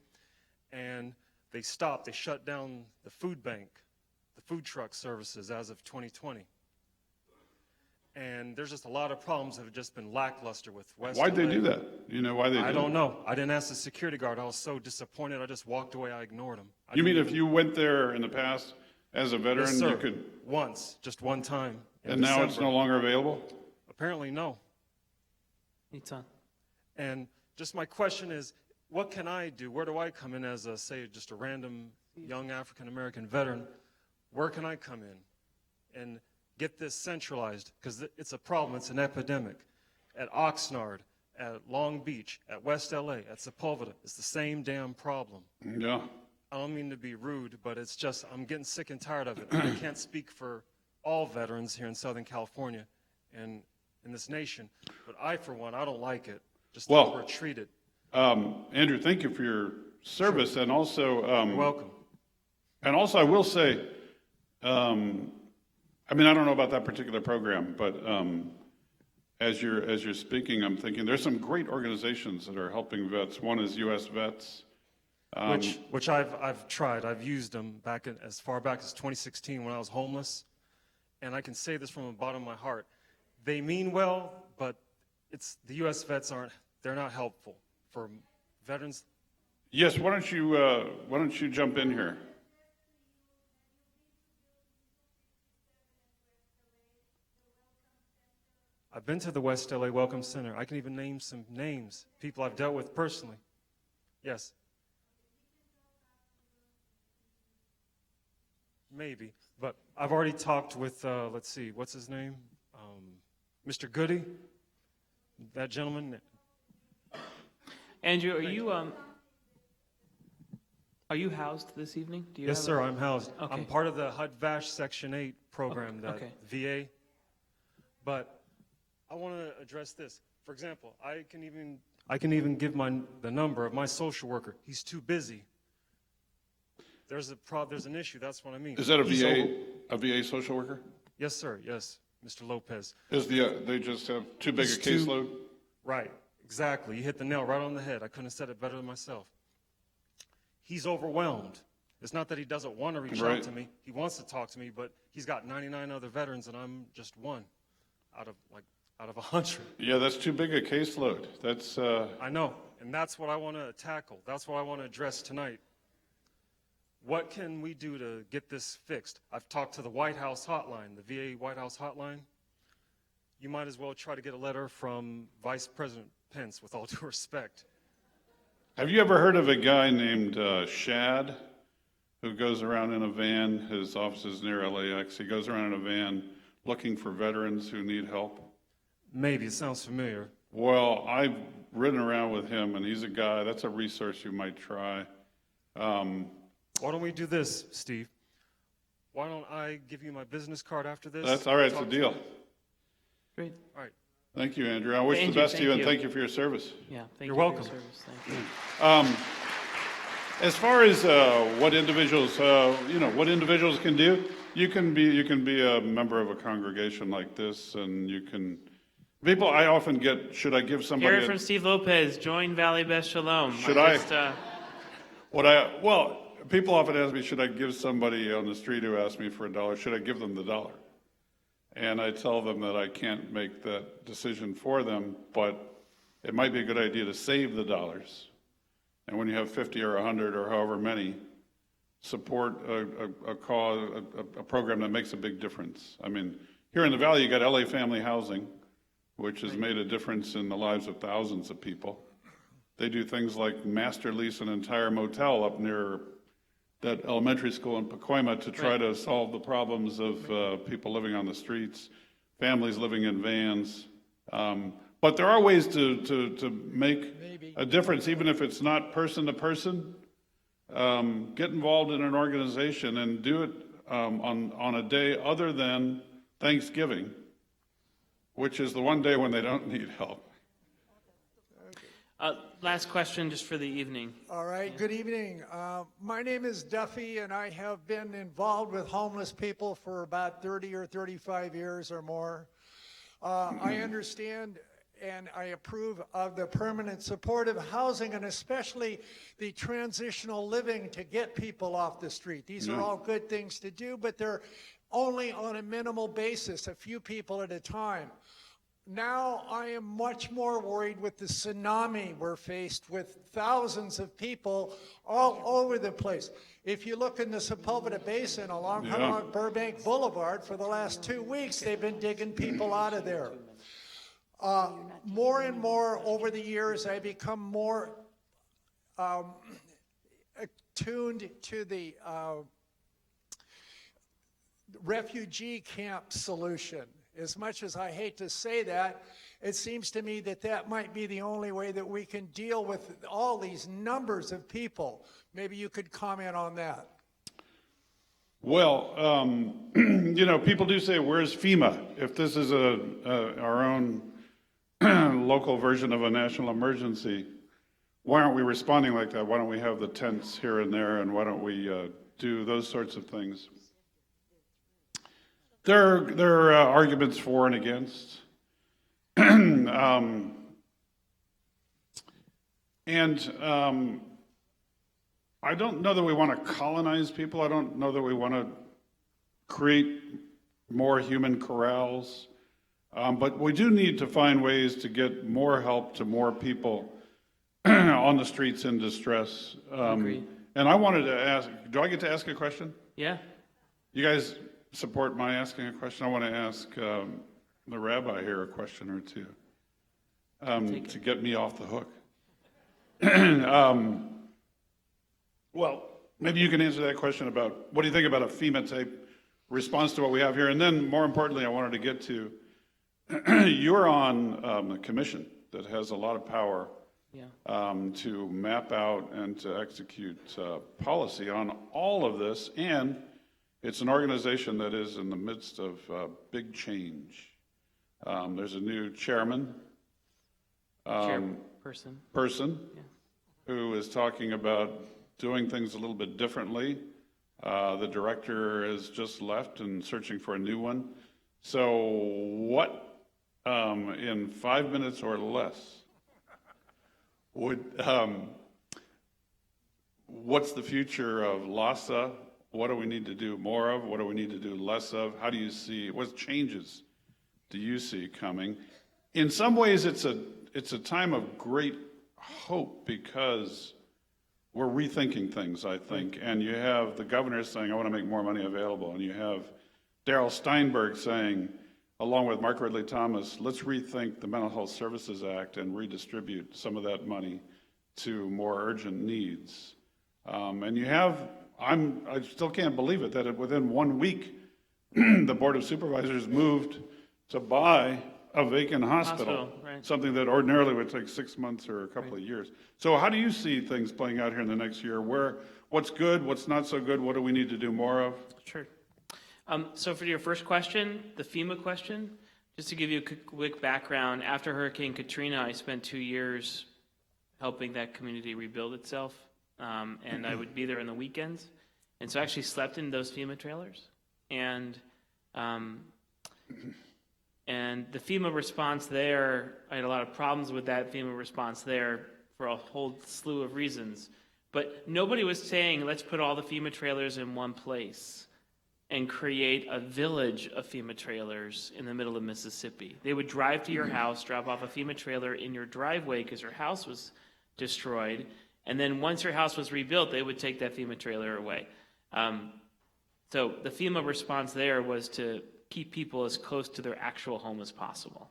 and they shut down the food bank, the food truck services as of 2020. And there's just a lot of problems that have just been lackluster with West Why'd they LA. do that? You know why they did it? I don't know. I didn't ask the security guard. I was so disappointed. I just walked away. I ignored him. You mean if you went there in the past as a veteran, Yes, sir. you could... Once, just one time. in And now it's December. no longer available? Apparently, no. Nitan. And just my question is, what can I do? Where do I come in as, say, just a random young African-American veteran? Where can I come in and get this centralized? Because it's a problem. It's an epidemic. At Oxnard, at Long Beach, at West LA, at Sepulveda, it's the same damn problem. Yeah. I don't mean to be rude, but it's just, I'm getting sick and tired of it. I can't speak for all veterans here in Southern California and in this nation, but I, for one, I don't like it. Just the way we're treated. Andrew, thank you for your service, and also... You're welcome. And also, I will say, I mean, I don't know about that particular program, but as you're speaking, I'm thinking there's some great organizations that are helping vets. One is U.S. Vets. Which I've tried. I've used them as far back as 2016 when I was homeless. And I can say this from the bottom of my heart. They mean well, but the U.S. vets they're not helpful for veterans. Yes, why don't you jump in here? I've been to the West LA Welcome Center. I can even name some names, people I've dealt with personally. Yes. Maybe, but I've already talked with, let's see, what's his name? Mr. Goody, that gentleman. Andrew, are you housed this evening? Do you Yes, have sir, I'm housed. Okay. I'm part of the HUD-VASH Section 8 program, that Okay. VA. But I want to address this. For example, I can even give the number of my social worker. He's too busy. There's an issue. That's what I mean. Is that He's a VA social worker? Yes, sir. Yes, Mr. Lopez. They just have too big a caseload? Right. Exactly. You hit the nail right on the head. I couldn't have said it better than myself. He's overwhelmed. It's not that he doesn't want to reach out to me. He wants to talk to me, but he's got 99 other veterans, and I'm just one out of 100. Yeah, that's too big a caseload. That's I know, and that's what I want to tackle. That's what I want to address tonight. What can we do to get this fixed? I've talked to the White House hotline, the VA White House hotline. You might as well try to get a letter from Vice President Pence, with all due respect. Have you ever heard of a guy named Shad who goes around in a van? His office is near LAX. He goes around in a van looking for veterans who need help. Maybe, it sounds familiar. Well, I've ridden around with him, and he's a guy, that's a resource you might try. Why don't we do this, Steve? Why don't I give you my business card after this? That's all right, it's a Talk to deal. you. Great. All right. Thank you, Andrew. I wish the Andrew, best to you, thank and you. thank you for your service. Yeah, thank You're you welcome. for your service. Thank you. As far as what individuals, what individuals can do, you can be a member of a congregation like this, and you can. People, I often get, should I give somebody? Hear it from Steve Lopez. Join Valley Best Shalom. Should Well, people often ask me, should I give somebody on the street who asks me for $1? Should I give them the $1? And I tell them that I can't make that decision for them, but it might be a good idea to save the dollars. And when you have 50 or 100 or however many, support a cause, a program that makes a big difference. I mean, here in the Valley, you got LA Family Housing, which has made a difference in the lives of thousands of people. They do things like master lease an entire motel up near that elementary school in Pacoima to try to solve the problems of people living on the streets, families living in vans. But there are ways to make a difference, even if it's not person to person. Get involved in an organization and do it on a day other than Thanksgiving, which is the one day when they don't need help. Last question just for the evening. All right, good evening. My name is Duffy, and I have been involved with homeless people for about 30 or 35 years or more. I understand and I approve of the permanent supportive housing and especially the transitional living to get people off the street. These are all good things to do, but they're only on a minimal basis, a few people at a time. Now I am much more worried with the tsunami we're faced with, thousands of people all over the place. If you look in the Sepulveda Basin along Burbank Boulevard, for the last 2 weeks, they've been digging people out of there. More and more over the years, I become more attuned to the refugee camp solution. As much as I hate to say that, it seems to me that that might be the only way that we can deal with all these numbers of people. Maybe you could comment on that. Well, people do say, where's FEMA? If this is our own local version of a national emergency, why aren't we responding like that? Why don't we have the tents here and there, and why don't we do those sorts of things? There are arguments for and against. I don't know that we want to colonize people. I don't know that we want to create more human corrals. But we do need to find ways to get more help to more people on the streets in distress. Agreed. And I wanted to ask, do I get to ask a question? Yeah? You guys support my asking a question? I want to ask the rabbi here a question or two to get me off the hook. Well, maybe you can answer that question about what do you think about a FEMA type response to what we have here? And then more importantly, I wanted to get to, you're on a commission that has a lot of power to map out and to execute policy on all of this, and it's an organization that is in the midst of big change. There's a new chairman, person. Who is talking about doing things a little bit differently. The director has just left and searching for a new one. So what, in 5 minutes or less, what's the future of LASA? What do we need to do more of? What do we need to do less of? How do you see, what changes do you see coming? In some ways, it's a time of great hope because we're rethinking things, I think. And you have the governor saying, I want to make more money available. And you have Darrell Steinberg saying, along with Mark Ridley Thomas, let's rethink the Mental Health Services Act and redistribute some of that money to more urgent needs. And you have, I still can't believe it, that within 1 week, the Board of Supervisors moved to buy a vacant hospital, right. something that ordinarily would take 6 months or a couple of years. So how do you see things playing out here in the next year? What's good, what's not so good, what do we need to do more of? Sure. So for your first question, the FEMA question, just to give you a quick background, after Hurricane Katrina, I spent 2 years helping that community rebuild itself, and I would be there on the weekends, and so I actually slept in those FEMA trailers, and the FEMA response there, I had a lot of problems with that FEMA response there for a whole slew of reasons, but nobody was saying, let's put all the FEMA trailers in one place and create a village of FEMA trailers in the middle of Mississippi. They would drive to your house, drop off a FEMA trailer in your driveway because your house was destroyed, and then once your house was rebuilt, they would take that FEMA trailer away. So the FEMA response there was to keep people as close to their actual home as possible.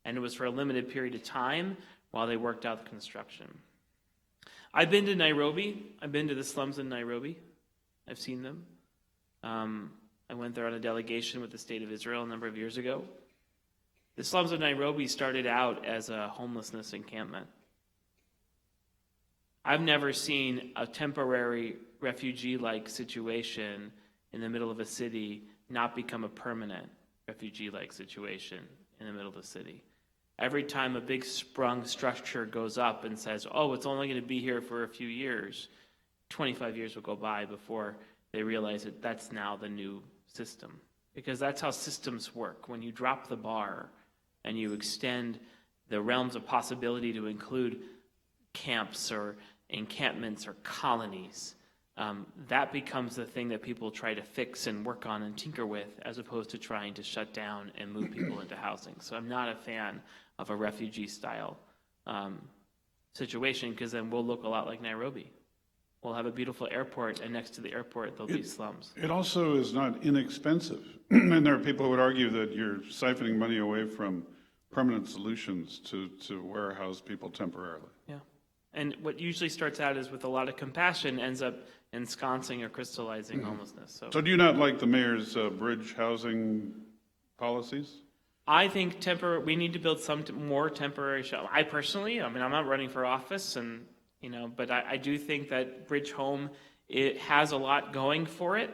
And it was for a limited period of time while they worked out the construction. I've been to Nairobi. I've been to the slums in Nairobi. I've seen them. I went there on a delegation with the State of Israel a number of years ago. The slums of Nairobi started out as a homelessness encampment. I've never seen a temporary refugee-like situation in the middle of a city not become a permanent refugee-like situation in the middle of the city. Every time a big sprung structure goes up and says, oh, it's only going to be here for a few years, 25 years will go by before they realize that that's now the new system. Because that's how systems work. When you drop the bar and you extend the realms of possibility to include camps or encampments or colonies, that becomes the thing that people try to fix and work on and tinker with, as opposed to trying to shut down and move people into housing. So I'm not a fan of a refugee-style situation, because then we'll look a lot like Nairobi. We'll have a beautiful airport, and next to the airport, there'll be slums. It also is not inexpensive. And there are people who would argue that you're siphoning money away from permanent solutions to warehouse people temporarily. Yeah. And what usually starts out is with a lot of compassion ends up ensconcing or crystallizing homelessness. So Do you not like the mayor's bridge housing policies? I think we need to build some more temporary shelter. I personally, I'm not running for office, and but I do think that Bridge Home, it has a lot going for it,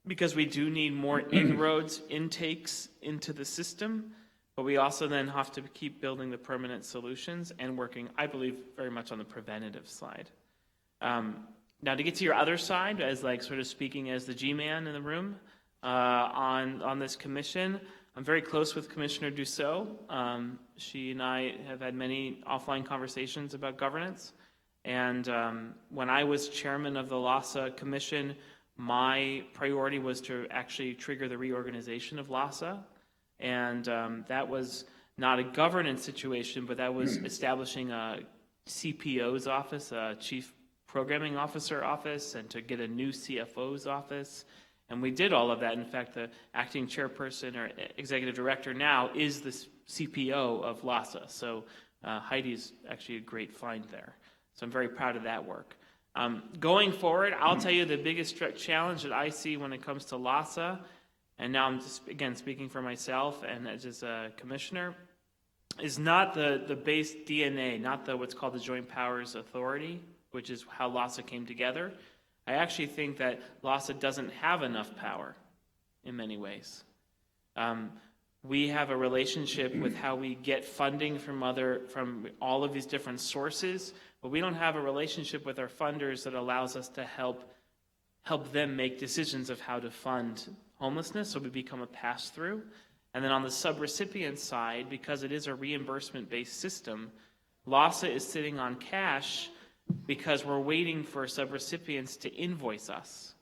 because we do need more inroads, intakes into the system, but we also then have to keep building the permanent solutions and working, I believe, very much on the preventative side. Now, to get to your other side, as sort of speaking as the G-man in the room on this commission, I'm very close with Commissioner Dussault. She and I have had many offline conversations about governance. And when I was chairman of the LAHSA Commission, my priority was to actually trigger the reorganization of LAHSA. And that was not a governance situation, but that was establishing a CPO's office, a Chief Programming Officer office, and to get a new CFO's office. And we did all of that. In fact, the acting chairperson or executive director now is the CPO of LAHSA. So Heidi's actually a great find there. So I'm very proud of that work. Going forward, I'll tell you the biggest challenge that I see when it comes to LAHSA, and now I'm just, again, speaking for myself and as a commissioner, is not the base DNA, not what's called the Joint Powers Authority, which is how LAHSA came together. I actually think that LAHSA doesn't have enough power in many ways. We have a relationship with how we get funding from all of these different sources, but we don't have a relationship with our funders that allows us to help them make decisions of how to fund homelessness, so we become a pass-through. And then on the subrecipient side, because it is a reimbursement-based system, LAHSA is sitting on cash because we're waiting for subrecipients to invoice us.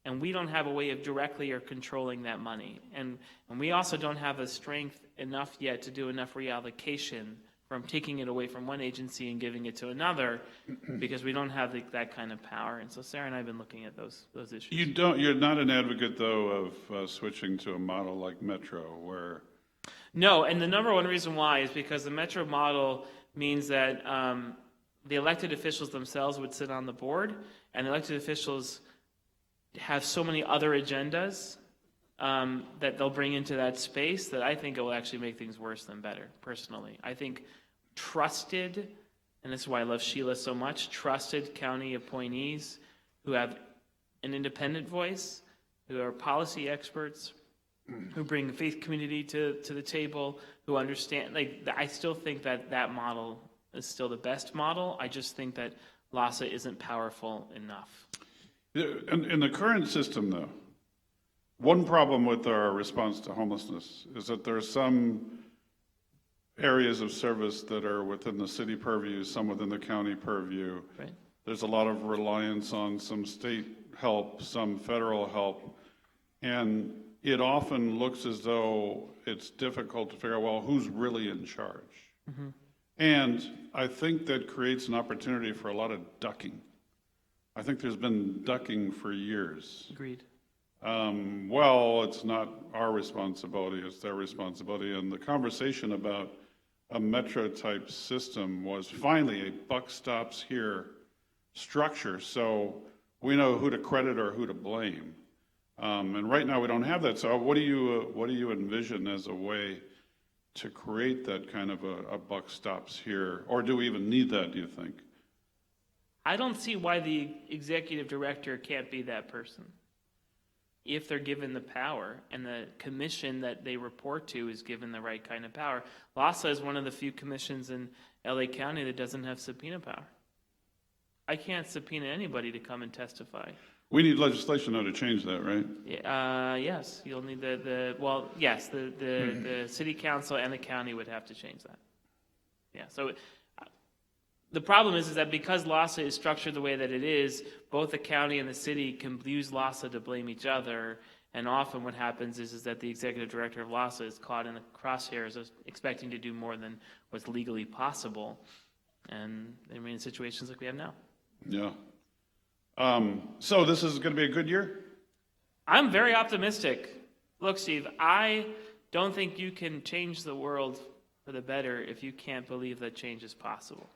And we don't have a way of directly or controlling that money. And we also don't have a strength enough yet to do enough reallocation from taking it away from one agency and giving it to another, because we don't have that kind of power. And so Sarah and I have been looking at those issues. You're not an advocate, though, of switching to a model like Metro, where... No, and the number one reason why is because the Metro model means that the elected officials themselves would sit on the board, and elected officials have so many other agendas that they'll bring into that space that I think it will actually make things worse than better, personally. I think trusted, and this is why I love Sheila so much, trusted county appointees who have an independent voice, who are policy experts, who bring the faith community to the table, who understand, I still think that model is still the best model. I just think that LASA isn't powerful enough. In the current system, though, one problem with our response to homelessness is that there are some areas of service that are within the city purview, some within the county purview. Right. There's a lot of reliance on some state help, some federal help, and it often looks as though it's difficult to figure out, well, who's really in charge? Mm-hmm. And I think that creates an opportunity for a lot of ducking. I think there's been ducking for years. Agreed. Well, it's not our responsibility, it's their responsibility. And the conversation about a Metro-type system was finally a buck stops here structure, so we know who to credit or who to blame. And right now we don't have that. So what do you envision as a way to create that kind of a buck stops here? Or do we even need that, do you think? I don't see why the executive director can't be that person if they're given the power and the commission that they report to is given the right kind of power. LASA is one of the few commissions in LA County that doesn't have subpoena power. I can't subpoena anybody to come and testify. We need legislation, though, to change that, right? Yes, you'll need the city council and the county would have to change that. Yeah, so the problem is that because LASA is structured the way that it is, both the county and the city can use LASA to blame each other, and often what happens is that the executive director of LASA is caught in the crosshairs of expecting to do more than what's legally possible, and they remain in situations like we have now. Yeah. So this is going to be a good year? I'm very optimistic. Look, Steve, I don't think you can change the world for the better if you can't believe that change is possible.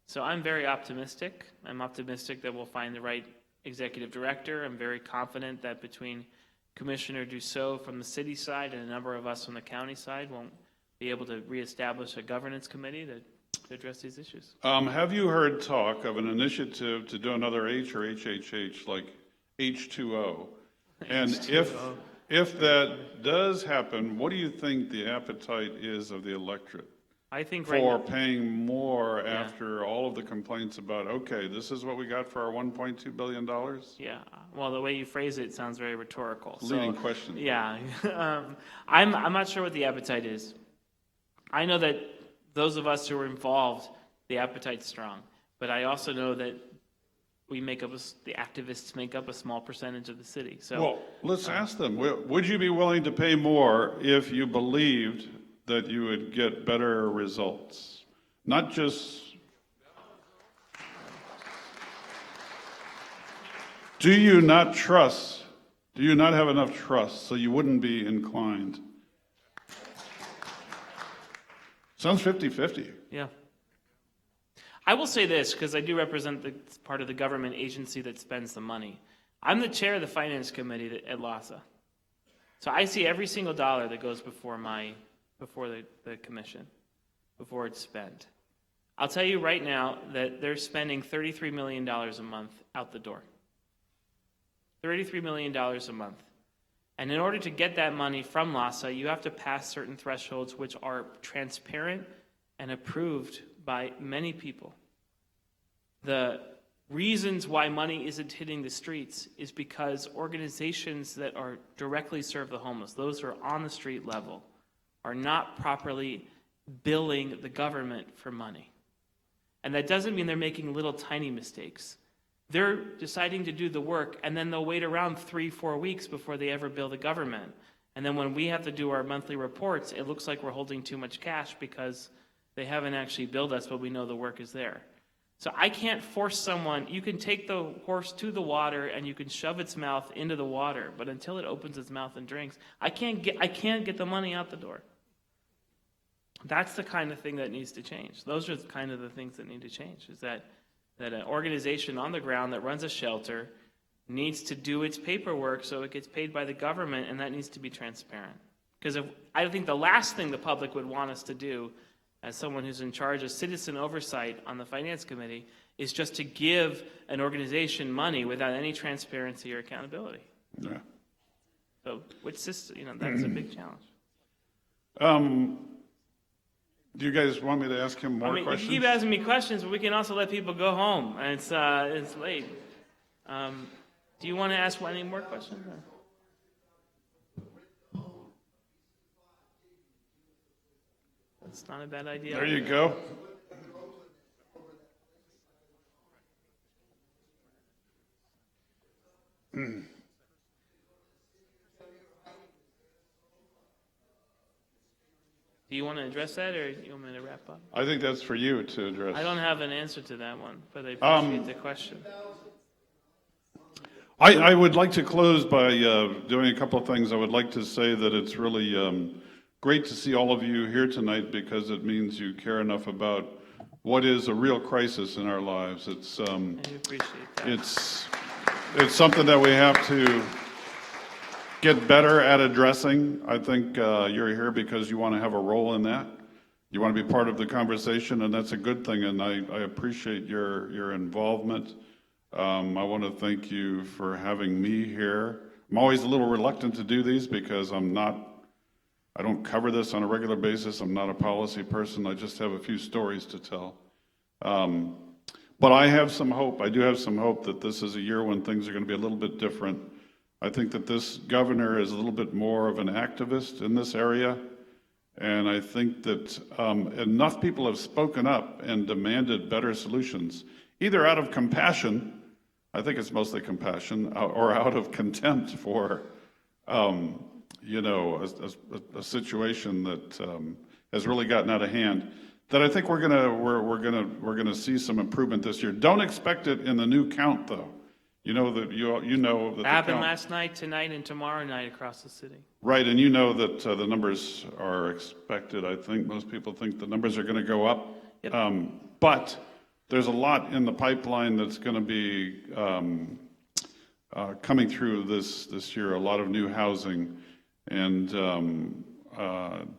So I'm very optimistic. I'm optimistic that we'll find the right executive director. I'm very confident that between Commissioner Dussault from the city side and a number of us from the county side, we'll be able to reestablish a governance committee to address these issues. Have you heard talk of an initiative to do another H or HHH, like H2O? And H2O. if that does happen, what do you think the appetite is of the electorate I think for paying more after all of the complaints about, okay, this is what we got for our $1.2 billion? Yeah, well, the way you phrase it sounds very rhetorical. Leading question. Yeah, I'm not sure what the appetite is. I know that those of us who are involved, the appetite's strong. But I also know that the activists make up a small percentage of the city. So, well, let's ask them, would you be willing to pay more if you believed that you would get better results? Not just... Do you not have enough trust so you wouldn't be inclined? Sounds 50-50. Yeah. I will say this, because I do represent the part of the government agency that spends the money. I'm the chair of the finance committee at LASA. So I see every single dollar that goes before the commission, before it's spent. I'll tell you right now that they're spending $33 million a month out the door. $33 million a month. And in order to get that money from LASA, you have to pass certain thresholds which are transparent and approved by many people. The reasons why money isn't hitting the streets is because organizations that are directly serve the homeless, those who are on the street level, are not properly billing the government for money. And that doesn't mean they're making little tiny mistakes. They're deciding to do the work, and then they'll wait around 3-4 weeks before they ever bill the government. And then when we have to do our monthly reports, it looks like we're holding too much cash because They haven't actually billed us, but we know the work is there. So I can't force someone. You can take the horse to the water and you can shove its mouth into the water, but until it opens its mouth and drinks, I can't get the money out the door. That's the kind of thing that needs to change. Those are kind of the things that need to change, is that an organization on the ground that runs a shelter needs to do its paperwork so it gets paid by the government, and that needs to be transparent. Because I think the last thing the public would want us to do, as someone who's in charge of citizen oversight on the finance committee, is just to give an organization money without any transparency or accountability. Yeah. So, which system, that's a big challenge. Do you guys want me to ask him more questions? You keep asking me questions, but we can also let people go home. And it's late. Do you want to ask any more questions? That's not a bad idea. There you go. Do you want to address that, or you want me to wrap up? I think that's for you to address. I don't have an answer to that one, but I appreciate the question. I would like to close by doing a couple of things. I would like to say that it's really great to see all of you here tonight, because it means you care enough about what is a real crisis in our lives. It's I do appreciate that. it's something that we have to get better at addressing. I think you're here because you want to have a role in that. You want to be part of the conversation, and that's a good thing, and I appreciate your involvement. I want to thank you for having me here. I'm always a little reluctant to do these because I don't cover this on a regular basis. I'm not a policy person. I just have a few stories to tell. But I have some hope. I do have some hope that this is a year when things are going to be a little bit different. I think that this governor is a little bit more of an activist in this area. And I think that enough people have spoken up and demanded better solutions, either out of compassion, I think it's mostly compassion, or out of contempt for, a situation that has really gotten out of hand. That I think we're gonna see some improvement this year. Don't expect it in the new count, though. You know that It happened last night, tonight, and tomorrow night across the city. Right, and you know that the numbers are expected. I think most people think the numbers are going to go up. Yep. But there's a lot in the pipeline that's going to be coming through this year. A lot of new housing. And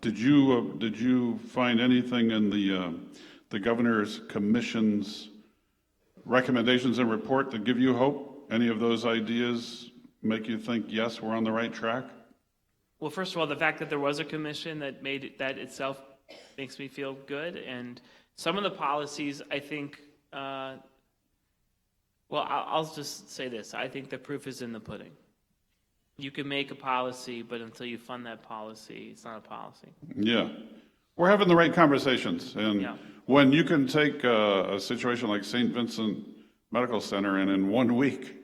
did you find anything in the governor's commission's recommendations and report that give you hope? Any of those ideas make you think, yes, we're on the right track? Well, first of all, the fact that there was a commission that made it, that itself makes me feel good. And some of the policies, I think, I'll just say this. I think the proof is in the pudding. You can make a policy, but until you fund that policy, it's not a policy. Yeah. We're having the right conversations. And Yeah. when you can take a situation like St. Vincent Medical Center, and in 1 week,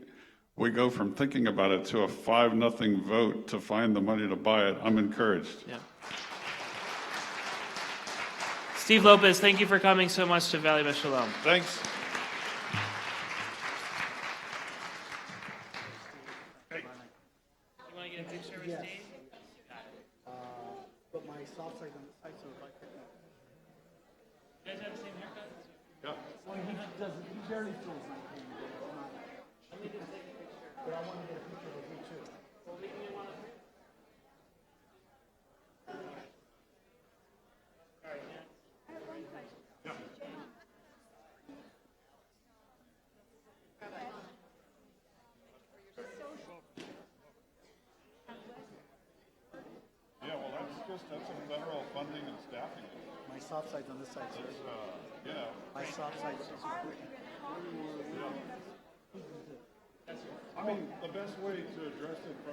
we go from thinking about it to a 5-0 vote to find the money to buy it, I'm encouraged. Yeah. Steve Lopez, thank you for coming so much to Valley Shalom. Thanks. You want to get a picture with Steve? But my soft side on the side, so if I could. You guys have the same haircut? Yeah. Well, he doesn't, he barely feels like him. But I want to get a picture of you too. Yeah, well, that's a federal funding and staffing. My soft side's on this side, sir. My soft side is I mean, the best way to address it from